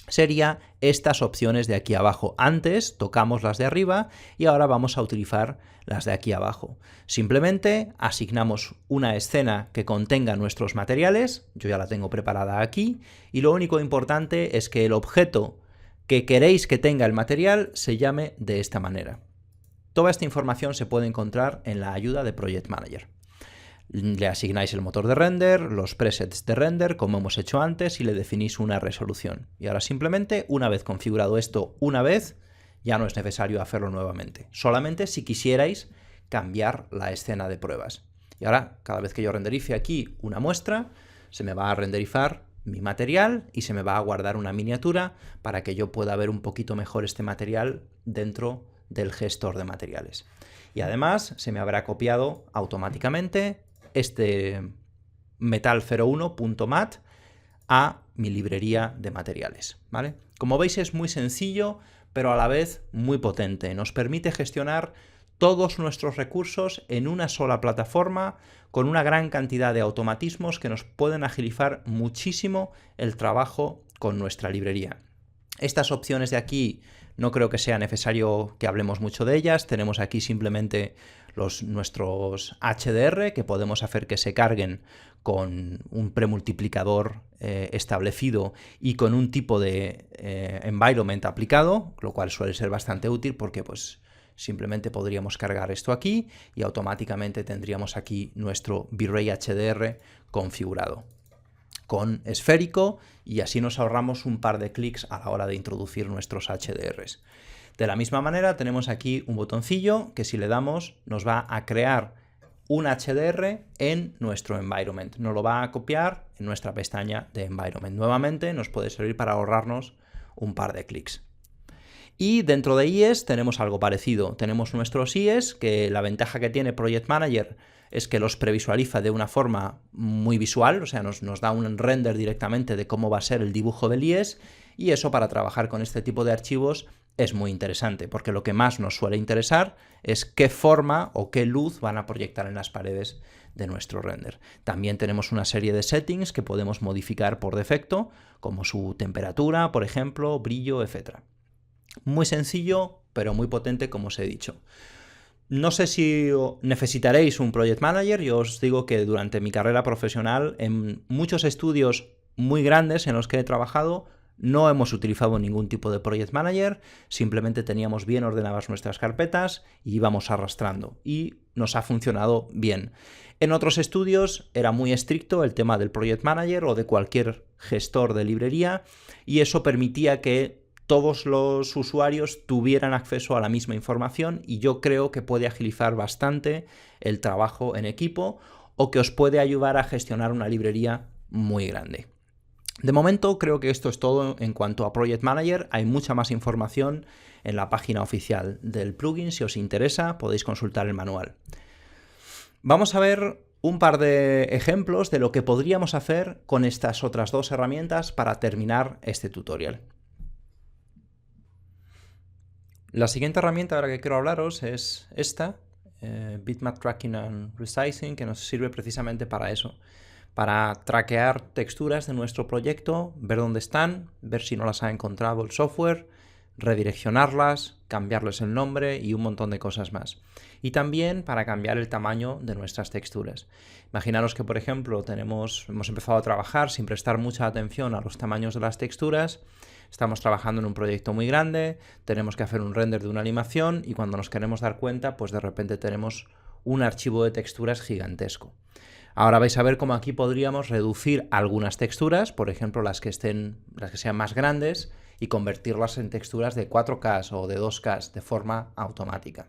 sería estas opciones de aquí abajo. Antes tocamos las de arriba y ahora vamos a utilizar las de aquí abajo. Simplemente asignamos una escena que contenga nuestros materiales, yo ya la tengo preparada aquí, y lo único importante es que el objeto que queréis que tenga el material se llame de esta manera. Toda esta información se puede encontrar en la ayuda de Project Manager. Le asignáis el motor de render, los presets de render, como hemos hecho antes, y le definís una resolución. Y ahora simplemente, una vez configurado esto una vez, ya no es necesario hacerlo nuevamente. Solamente si quisierais cambiar la escena de pruebas. Y ahora, cada vez que yo renderice aquí una muestra, se me va a renderizar mi material y se me va a guardar una miniatura para que yo pueda ver un poquito mejor este material dentro del gestor de materiales. Y además se me habrá copiado automáticamente este metal01.mat a mi librería de materiales, ¿vale? Como veis es muy sencillo, pero a la vez muy potente. Nos permite gestionar todos nuestros recursos en una sola plataforma con una gran cantidad de automatismos que nos pueden agilizar muchísimo el trabajo con nuestra librería. Estas opciones de aquí no creo que sea necesario que hablemos mucho de ellas. Tenemos aquí simplemente nuestros HDR que podemos hacer que se carguen con un premultiplicador establecido y con un tipo de environment aplicado, lo cual suele ser bastante útil porque pues simplemente podríamos cargar esto aquí y automáticamente tendríamos aquí nuestro V-Ray HDR configurado con esférico, y así nos ahorramos un par de clics a la hora de introducir nuestros HDRs. De la misma manera tenemos aquí un botoncillo que si le damos nos va a crear un HDR en nuestro environment. Nos lo va a copiar en nuestra pestaña de environment. Nuevamente nos puede servir para ahorrarnos un par de clics. Y dentro de IES tenemos algo parecido. Tenemos nuestros IES, que la ventaja que tiene Project Manager es que los previsualiza de una forma muy visual, o sea, nos da un render directamente de cómo va a ser el dibujo del IES, y eso para trabajar con este tipo de archivos es muy interesante, porque lo que más nos suele interesar es qué forma o qué luz van a proyectar en las paredes de nuestro render. También tenemos una serie de settings que podemos modificar por defecto, como su temperatura, por ejemplo, brillo, etc. Muy sencillo, pero muy potente, como os he dicho. No sé si necesitaréis un Project Manager. Yo os digo que durante mi carrera profesional, en muchos estudios muy grandes en los que he trabajado, no hemos utilizado ningún tipo de Project Manager, simplemente teníamos bien ordenadas nuestras carpetas y íbamos arrastrando, y nos ha funcionado bien. En otros estudios era muy estricto el tema del Project Manager o de cualquier gestor de librería, y eso permitía que todos los usuarios tuvieran acceso a la misma información, y yo creo que puede agilizar bastante el trabajo en equipo o que os puede ayudar a gestionar una librería muy grande. De momento creo que esto es todo en cuanto a Project Manager. Hay mucha más información en la página oficial del plugin. Si os interesa podéis consultar el manual. Vamos a ver un par de ejemplos de lo que podríamos hacer con estas otras dos herramientas para terminar este tutorial. La siguiente herramienta ahora que quiero hablaros es esta, Bitmap Tracking and Resizing, que nos sirve precisamente para eso, para traquear texturas de nuestro proyecto, ver dónde están, ver si no las ha encontrado el software, redireccionarlas, cambiarles el nombre y un montón de cosas más. Y también para cambiar el tamaño de nuestras texturas. Imaginaros que, por ejemplo, hemos empezado a trabajar sin prestar mucha atención a los tamaños de las texturas. Estamos trabajando en un proyecto muy grande, tenemos que hacer un render de una animación y cuando nos queremos dar cuenta, pues de repente tenemos un archivo de texturas gigantesco. Ahora vais a ver cómo aquí podríamos reducir algunas texturas, por ejemplo las que sean más grandes, y convertirlas en texturas de 4K o de 2K de forma automática.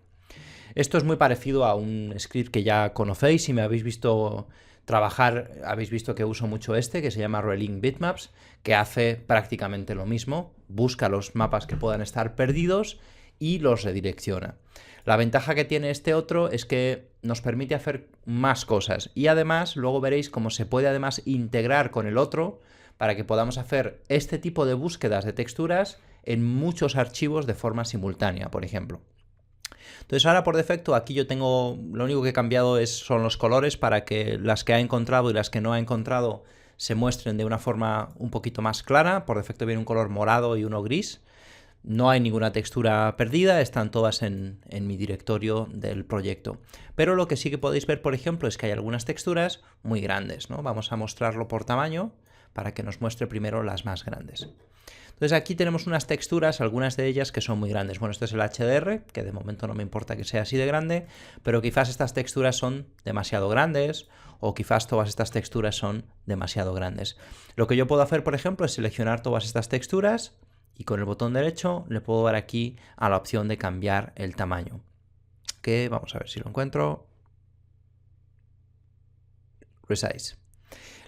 Esto es muy parecido a un script que ya conocéis. Si me habéis visto trabajar, habéis visto que uso mucho que se llama Relink Bitmaps, que hace prácticamente lo mismo, busca los mapas que puedan estar perdidos y los redirecciona. La ventaja que tiene este otro es que nos permite hacer más cosas, y además luego veréis cómo se puede además integrar con el otro para que podamos hacer este tipo de búsquedas de texturas en muchos archivos de forma simultánea, por ejemplo. Entonces ahora por defecto aquí yo tengo, lo único que he cambiado son los colores para que las que ha encontrado y las que no ha encontrado se muestren de una forma un poquito más clara. Por defecto viene un color morado y uno gris. No hay ninguna textura perdida, están todas en mi directorio del proyecto. Pero lo que sí que podéis ver, por ejemplo, es que hay algunas texturas muy grandes, ¿no? Vamos a mostrarlo por tamaño para que nos muestre primero las más grandes. Entonces aquí tenemos unas texturas, algunas de ellas que son muy grandes. Bueno, este es el HDR, que de momento no me importa que sea así de grande, pero quizás estas texturas son demasiado grandes o quizás todas estas texturas son demasiado grandes. Lo que yo puedo hacer, por ejemplo, es seleccionar todas estas texturas y con el botón derecho le puedo dar aquí a la opción de cambiar el tamaño. Que vamos a ver si lo encuentro. Resize.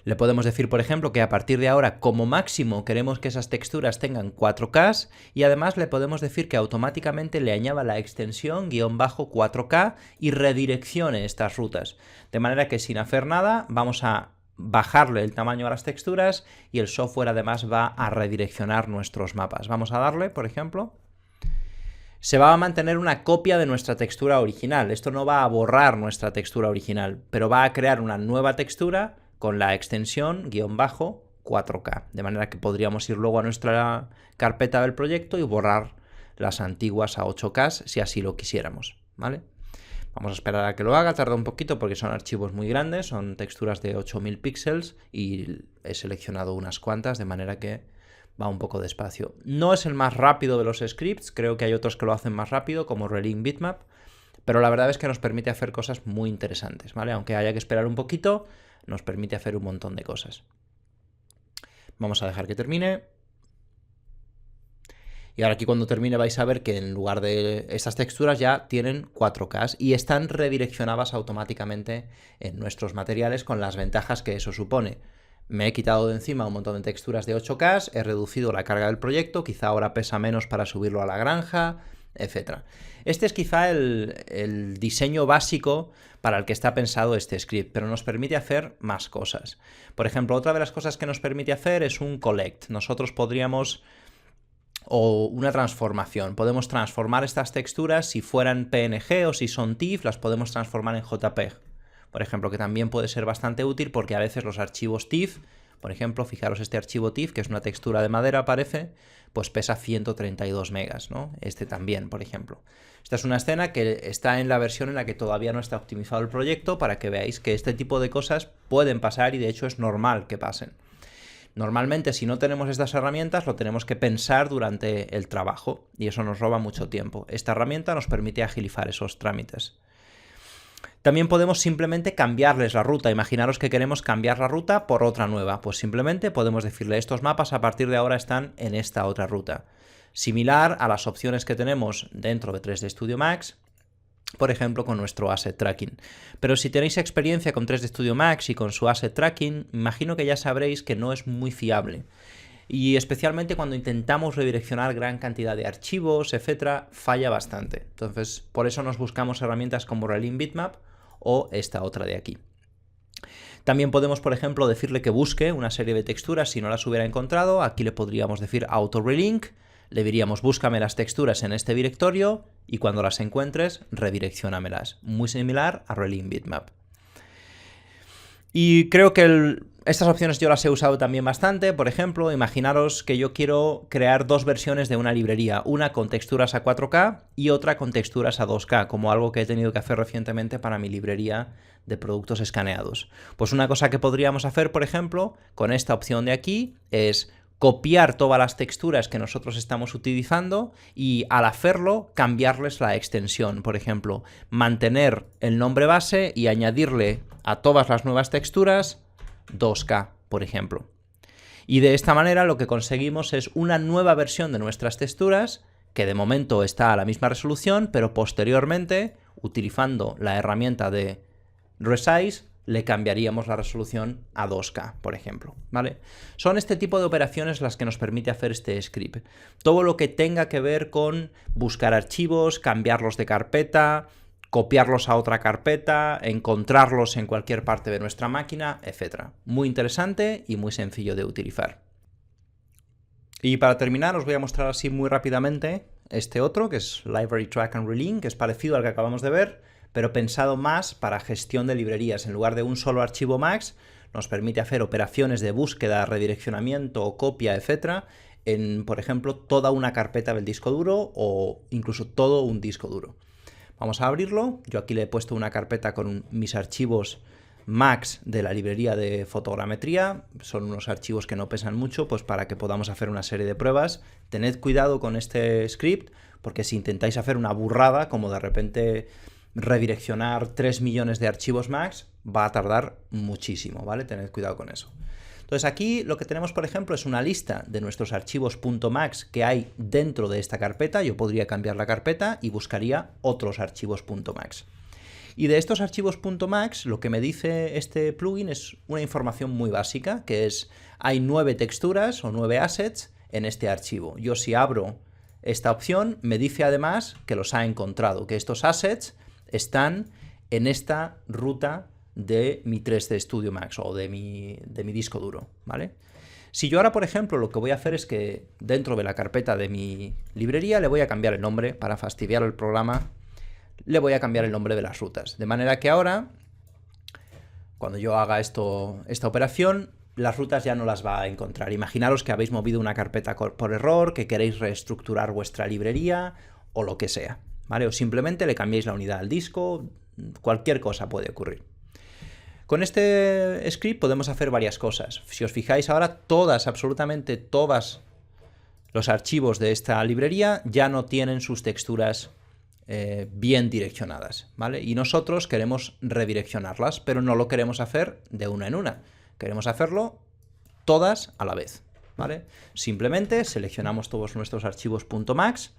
Le podemos decir, por ejemplo, que a partir de ahora, como máximo, queremos que esas texturas tengan 4K y además le podemos decir que automáticamente le añada la extensión --4K y redireccione estas rutas. De manera que sin hacer nada vamos a bajarle el tamaño a las texturas y el software además va a redireccionar nuestros mapas. Vamos a darle, por ejemplo. Se va a mantener una copia de nuestra textura original. Esto no va a borrar nuestra textura original, pero va a crear una nueva textura con la extensión --4K, de manera que podríamos ir luego a nuestra carpeta del proyecto y borrar las antiguas a 8K si así lo quisiéramos, ¿vale? Vamos a esperar a que lo haga, tarda un poquito porque son archivos muy grandes, son texturas de 8000 píxeles y he seleccionado unas cuantas, de manera que va un poco despacio. No es el más rápido de los scripts, creo que hay otros que lo hacen más rápido, como Relink Bitmap, pero la verdad es que nos permite hacer cosas muy interesantes, ¿vale? Aunque haya que esperar un poquito, nos permite hacer un montón de cosas. Vamos a dejar que termine. Y ahora aquí cuando termine vais a ver que en lugar de estas texturas ya tienen 4K y están redireccionadas automáticamente en nuestros materiales con las ventajas que eso supone. Me he quitado de encima un montón de texturas de 8K, he reducido la carga del proyecto, quizá ahora pesa menos para subirlo a la granja, etc. Este es quizá el diseño básico para el que está pensado este script, pero nos permite hacer más cosas. Por ejemplo, otra de las cosas que nos permite hacer es un collect. Nosotros podríamos, o una transformación, podemos transformar estas texturas, si fueran PNG o si son TIFF, las podemos transformar en JPEG. Por ejemplo, que también puede ser bastante útil porque a veces los archivos TIFF, por ejemplo, fijaros este archivo TIFF, que es una textura de madera, parece, pues pesa 132 megas, ¿no? Este también, por ejemplo. Esta es una escena que está en la versión en la que todavía no está optimizado el proyecto, para que veáis que este tipo de cosas pueden pasar y de hecho es normal que pasen. Normalmente, si no tenemos estas herramientas, lo tenemos que pensar durante el trabajo y eso nos roba mucho tiempo. Esta herramienta nos permite agilizar esos trámites. También podemos simplemente cambiarles la ruta. Imaginaros que queremos cambiar la ruta por otra nueva. Pues simplemente podemos decirle estos mapas a partir de ahora están en esta otra ruta. Similar a las opciones que tenemos dentro de 3D Studio Max, por ejemplo, con nuestro Asset Tracking. Pero si tenéis experiencia con 3D Studio Max y con su Asset Tracking, imagino que ya sabréis que no es muy fiable. Y especialmente cuando intentamos redireccionar gran cantidad de archivos, etcétera, falla bastante. Entonces, por eso nos buscamos herramientas como Relink Bitmap o esta otra de aquí. También podemos, por ejemplo, decirle que busque una serie de texturas si no las hubiera encontrado. Aquí le podríamos decir Auto Relink, le diríamos búscame las texturas en este directorio y cuando las encuentres, redirecciónamelas. Muy similar a Relink Bitmap. Y creo que estas opciones yo las he usado también bastante. Por ejemplo, imaginaros que yo quiero crear dos versiones de una librería, una con texturas a 4K y otra con texturas a 2K, como algo que he tenido que hacer recientemente para mi librería de productos escaneados. Pues una cosa que podríamos hacer, por ejemplo, con esta opción de aquí es copiar todas las texturas que nosotros estamos utilizando y al hacerlo cambiarles la extensión. Por ejemplo, mantener el nombre base y añadirle a todas las nuevas texturas 2K, por ejemplo. Y de esta manera lo que conseguimos es una nueva versión de nuestras texturas que de momento está a la misma resolución, pero posteriormente, utilizando la herramienta de Resize, le cambiaríamos la resolución a 2K, por ejemplo, ¿vale? Son este tipo de operaciones las que nos permite hacer este script. Todo lo que tenga que ver con buscar archivos, cambiarlos de carpeta, copiarlos a otra carpeta, encontrarlos en cualquier parte de nuestra máquina, etc. Muy interesante y muy sencillo de utilizar. Y para terminar os voy a mostrar así muy rápidamente este otro, que es Library Track and Relink, que es parecido al que acabamos de ver, pero pensado más para gestión de librerías. En lugar de un solo archivo Max, nos permite hacer operaciones de búsqueda, redireccionamiento, copia, etcétera, en, por ejemplo, toda una carpeta del disco duro o incluso todo un disco duro. Vamos a abrirlo. Yo aquí le he puesto una carpeta con mis archivos Max de la librería de fotogrametría. Son unos archivos que no pesan mucho, pues para que podamos hacer una serie de pruebas. Tened cuidado con este script, porque si intentáis hacer una burrada, como de repente redireccionar 3 millones de archivos Max, va a tardar muchísimo, ¿vale? Tened cuidado con eso. Entonces aquí lo que tenemos, por ejemplo, es una lista de nuestros archivos .max que hay dentro de esta carpeta. Yo podría cambiar la carpeta y buscaría otros archivos .max. Y de estos archivos .max, lo que me dice este plugin es una información muy básica, que es, hay 9 texturas o 9 assets en este archivo. Yo si abro esta opción, me dice además que los ha encontrado, que estos assets están en esta ruta de mi 3D Studio Max o de mi disco duro, ¿vale? Si yo ahora, por ejemplo, lo que voy a hacer es que dentro de la carpeta de mi librería le voy a cambiar el nombre para fastidiar al programa. Le voy a cambiar el nombre de las rutas. De manera que ahora, cuando yo haga esta operación, las rutas ya no las va a encontrar. Imaginaros que habéis movido una carpeta por error, que queréis reestructurar vuestra librería o lo que sea, ¿vale? O simplemente le cambiáis la unidad al disco, cualquier cosa puede ocurrir. Con este script podemos hacer varias cosas. Si os fijáis ahora, absolutamente todos los archivos de esta librería ya no tienen sus texturas bien direccionadas, ¿vale? Y nosotros queremos redireccionarlas, pero no lo queremos hacer de una en una. Queremos hacerlo todas a la vez, ¿vale? Simplemente seleccionamos todos nuestros archivos .max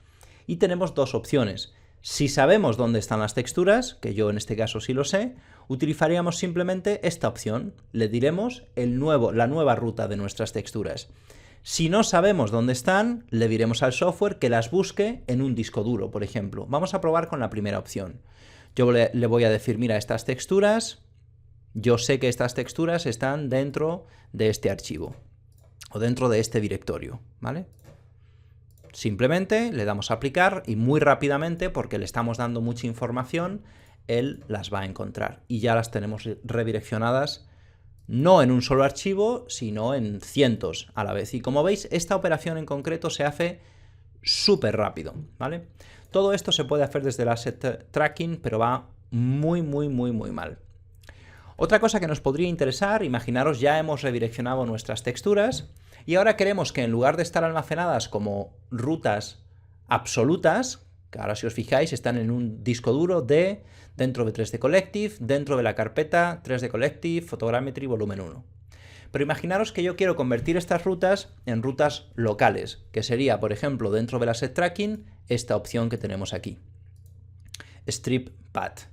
y tenemos dos opciones. Si sabemos dónde están las texturas, que yo en este caso sí lo sé, utilizaríamos simplemente esta opción. Le diremos la nueva ruta de nuestras texturas. Si no sabemos dónde están, le diremos al software que las busque en un disco duro, por ejemplo. Vamos a probar con la primera opción. Yo le voy a decir, mira, estas texturas, yo sé que estas texturas están dentro de este archivo o dentro de este directorio, ¿vale? Simplemente le damos a aplicar y muy rápidamente, porque le estamos dando mucha información, él las va a encontrar y ya las tenemos redireccionadas no en un solo archivo, sino en cientos a la vez. Y como veis, esta operación en concreto se hace súper rápido, ¿vale? Todo esto se puede hacer desde el Asset Tracking, pero va muy mal. Otra cosa que nos podría interesar, imaginaros ya hemos redireccionado nuestras texturas y ahora queremos que en lugar de estar almacenadas como rutas absolutas, que ahora si os fijáis están en un disco duro dentro de 3D Collective, dentro de la carpeta 3D Collective, Photogrammetry volumen 1. Pero imaginaros que yo quiero convertir estas rutas en rutas locales, que sería, por ejemplo, dentro del Asset Tracking, esta opción que tenemos aquí, Strip Path,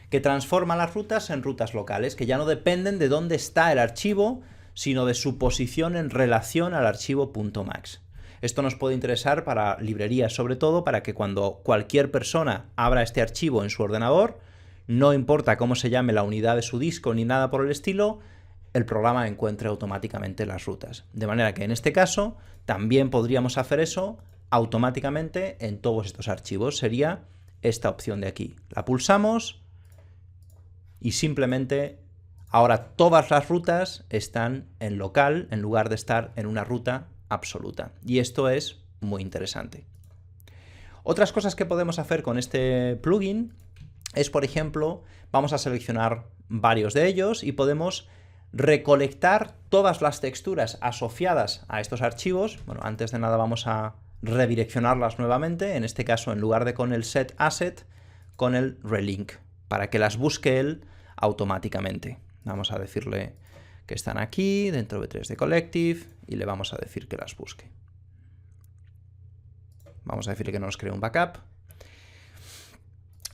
que transforma las rutas en rutas locales, que ya no dependen de dónde está el archivo, sino de su posición en relación al archivo .max. Esto nos puede interesar para librerías, sobre todo para que cuando cualquier persona abra este archivo en su ordenador, no importa cómo se llame la unidad de su disco ni nada por el estilo, el programa encuentre automáticamente las rutas. De manera que en este caso también podríamos hacer eso automáticamente en todos estos archivos. Sería esta opción de aquí. La pulsamos y simplemente ahora todas las rutas están en local en lugar de estar en una ruta absoluta. Y esto es muy interesante. Otras cosas que podemos hacer con este plugin es, por ejemplo, vamos a seleccionar varios de ellos y podemos recolectar todas las texturas asociadas a estos archivos. Bueno, antes de nada vamos a redireccionarlas nuevamente, en este caso en lugar de con el set asset, con el relink, para que las busque él automáticamente. Vamos a decirle que están aquí, dentro de 3D Collective, y le vamos a decir que las busque. Vamos a decirle que nos cree un backup.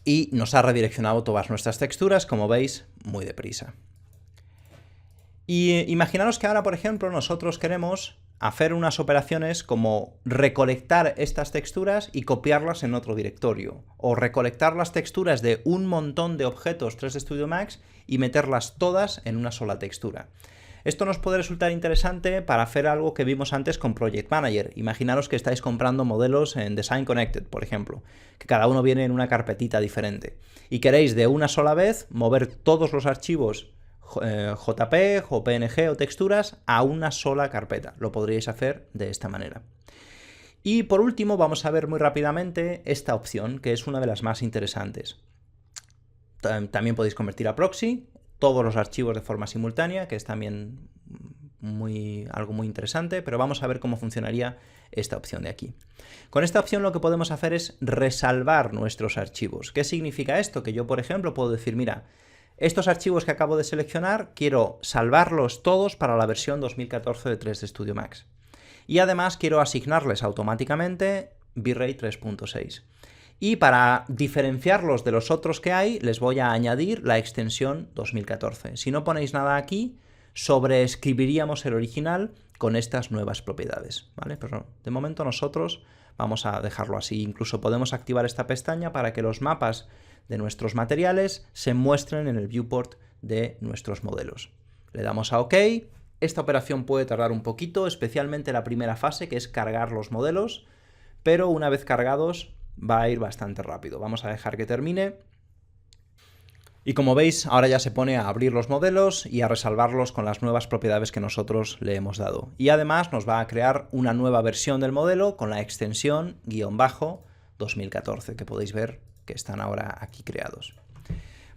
Y nos ha redireccionado todas nuestras texturas, como veis, muy deprisa. Y imaginaros que ahora, por ejemplo, nosotros queremos hacer unas operaciones como recolectar estas texturas y copiarlas en otro directorio, o recolectar las texturas de un montón de objetos 3D Studio Max y meterlas todas en una sola textura. Esto nos puede resultar interesante para hacer algo que vimos antes con Project Manager. Imaginaros que estáis comprando modelos en Design Connected, por ejemplo, que cada uno viene en una carpetita diferente, y queréis de una sola vez mover todos los archivos JPEG o PNG o texturas a una sola carpeta. Lo podríais hacer de esta manera. Y por último vamos a ver muy rápidamente esta opción, que es una de las más interesantes. También podéis convertir a proxy todos los archivos de forma simultánea, que es también algo muy interesante, pero vamos a ver cómo funcionaría esta opción de aquí. Con esta opción lo que podemos hacer es resalvar nuestros archivos. ¿Qué significa esto? Que yo, por ejemplo, puedo decir, mira, estos archivos que acabo de seleccionar, quiero salvarlos todos para la versión 2014 de 3D Studio Max. Y además quiero asignarles automáticamente bitrate 3.6. Y para diferenciarlos de los otros que hay, les voy a añadir la extensión 2014. Si no ponéis nada aquí, sobreescribiríamos el original con estas nuevas propiedades, ¿vale? Pero de momento nosotros vamos a dejarlo así. Incluso podemos activar esta pestaña para que los mapas de nuestros materiales se muestren en el viewport de nuestros modelos. Le damos a OK. Esta operación puede tardar un poquito, especialmente la primera fase, que es cargar los modelos, pero una vez cargados va a ir bastante rápido. Vamos a dejar que termine. Y como veis, ahora ya se pone a abrir los modelos y a resalvarlos con las nuevas propiedades que nosotros le hemos dado. Y además nos va a crear una nueva versión del modelo con la extensión _2014, que podéis ver que están ahora aquí creados.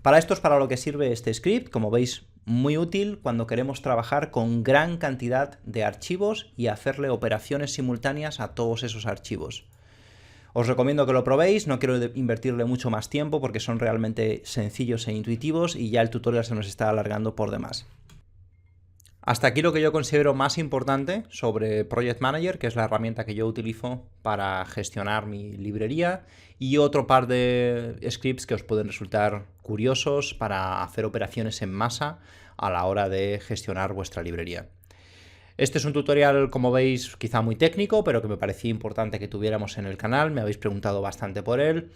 Para esto es para lo que sirve este script, como veis, muy útil cuando queremos trabajar con gran cantidad de archivos y hacerle operaciones simultáneas a todos esos archivos. Os recomiendo que lo probéis, no quiero invertirle mucho más tiempo porque son realmente sencillos e intuitivos y ya el tutorial se nos está alargando por demás. Hasta aquí lo que yo considero más importante sobre Project Manager, que es la herramienta que yo utilizo para gestionar mi librería, y otro par de scripts que os pueden resultar curiosos para hacer operaciones en masa a la hora de gestionar vuestra librería. Este es un tutorial, como veis, quizá muy técnico, pero que me parecía importante que tuviéramos en el canal. Me habéis preguntado bastante por él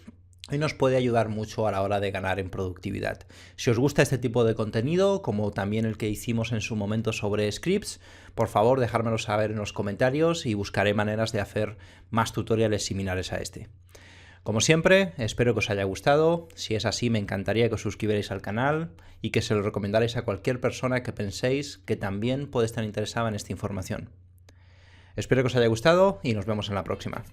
y nos puede ayudar mucho a la hora de ganar en productividad. Si os gusta este tipo de contenido, como también el que hicimos en su momento sobre scripts, por favor dejármelo saber en los comentarios y buscaré maneras de hacer más tutoriales similares a este. Como siempre, espero que os haya gustado. Si es así, me encantaría que os suscribierais al canal y que se lo recomendarais a cualquier persona que penséis que también puede estar interesada en esta información. Espero que os haya gustado y nos vemos en la próxima.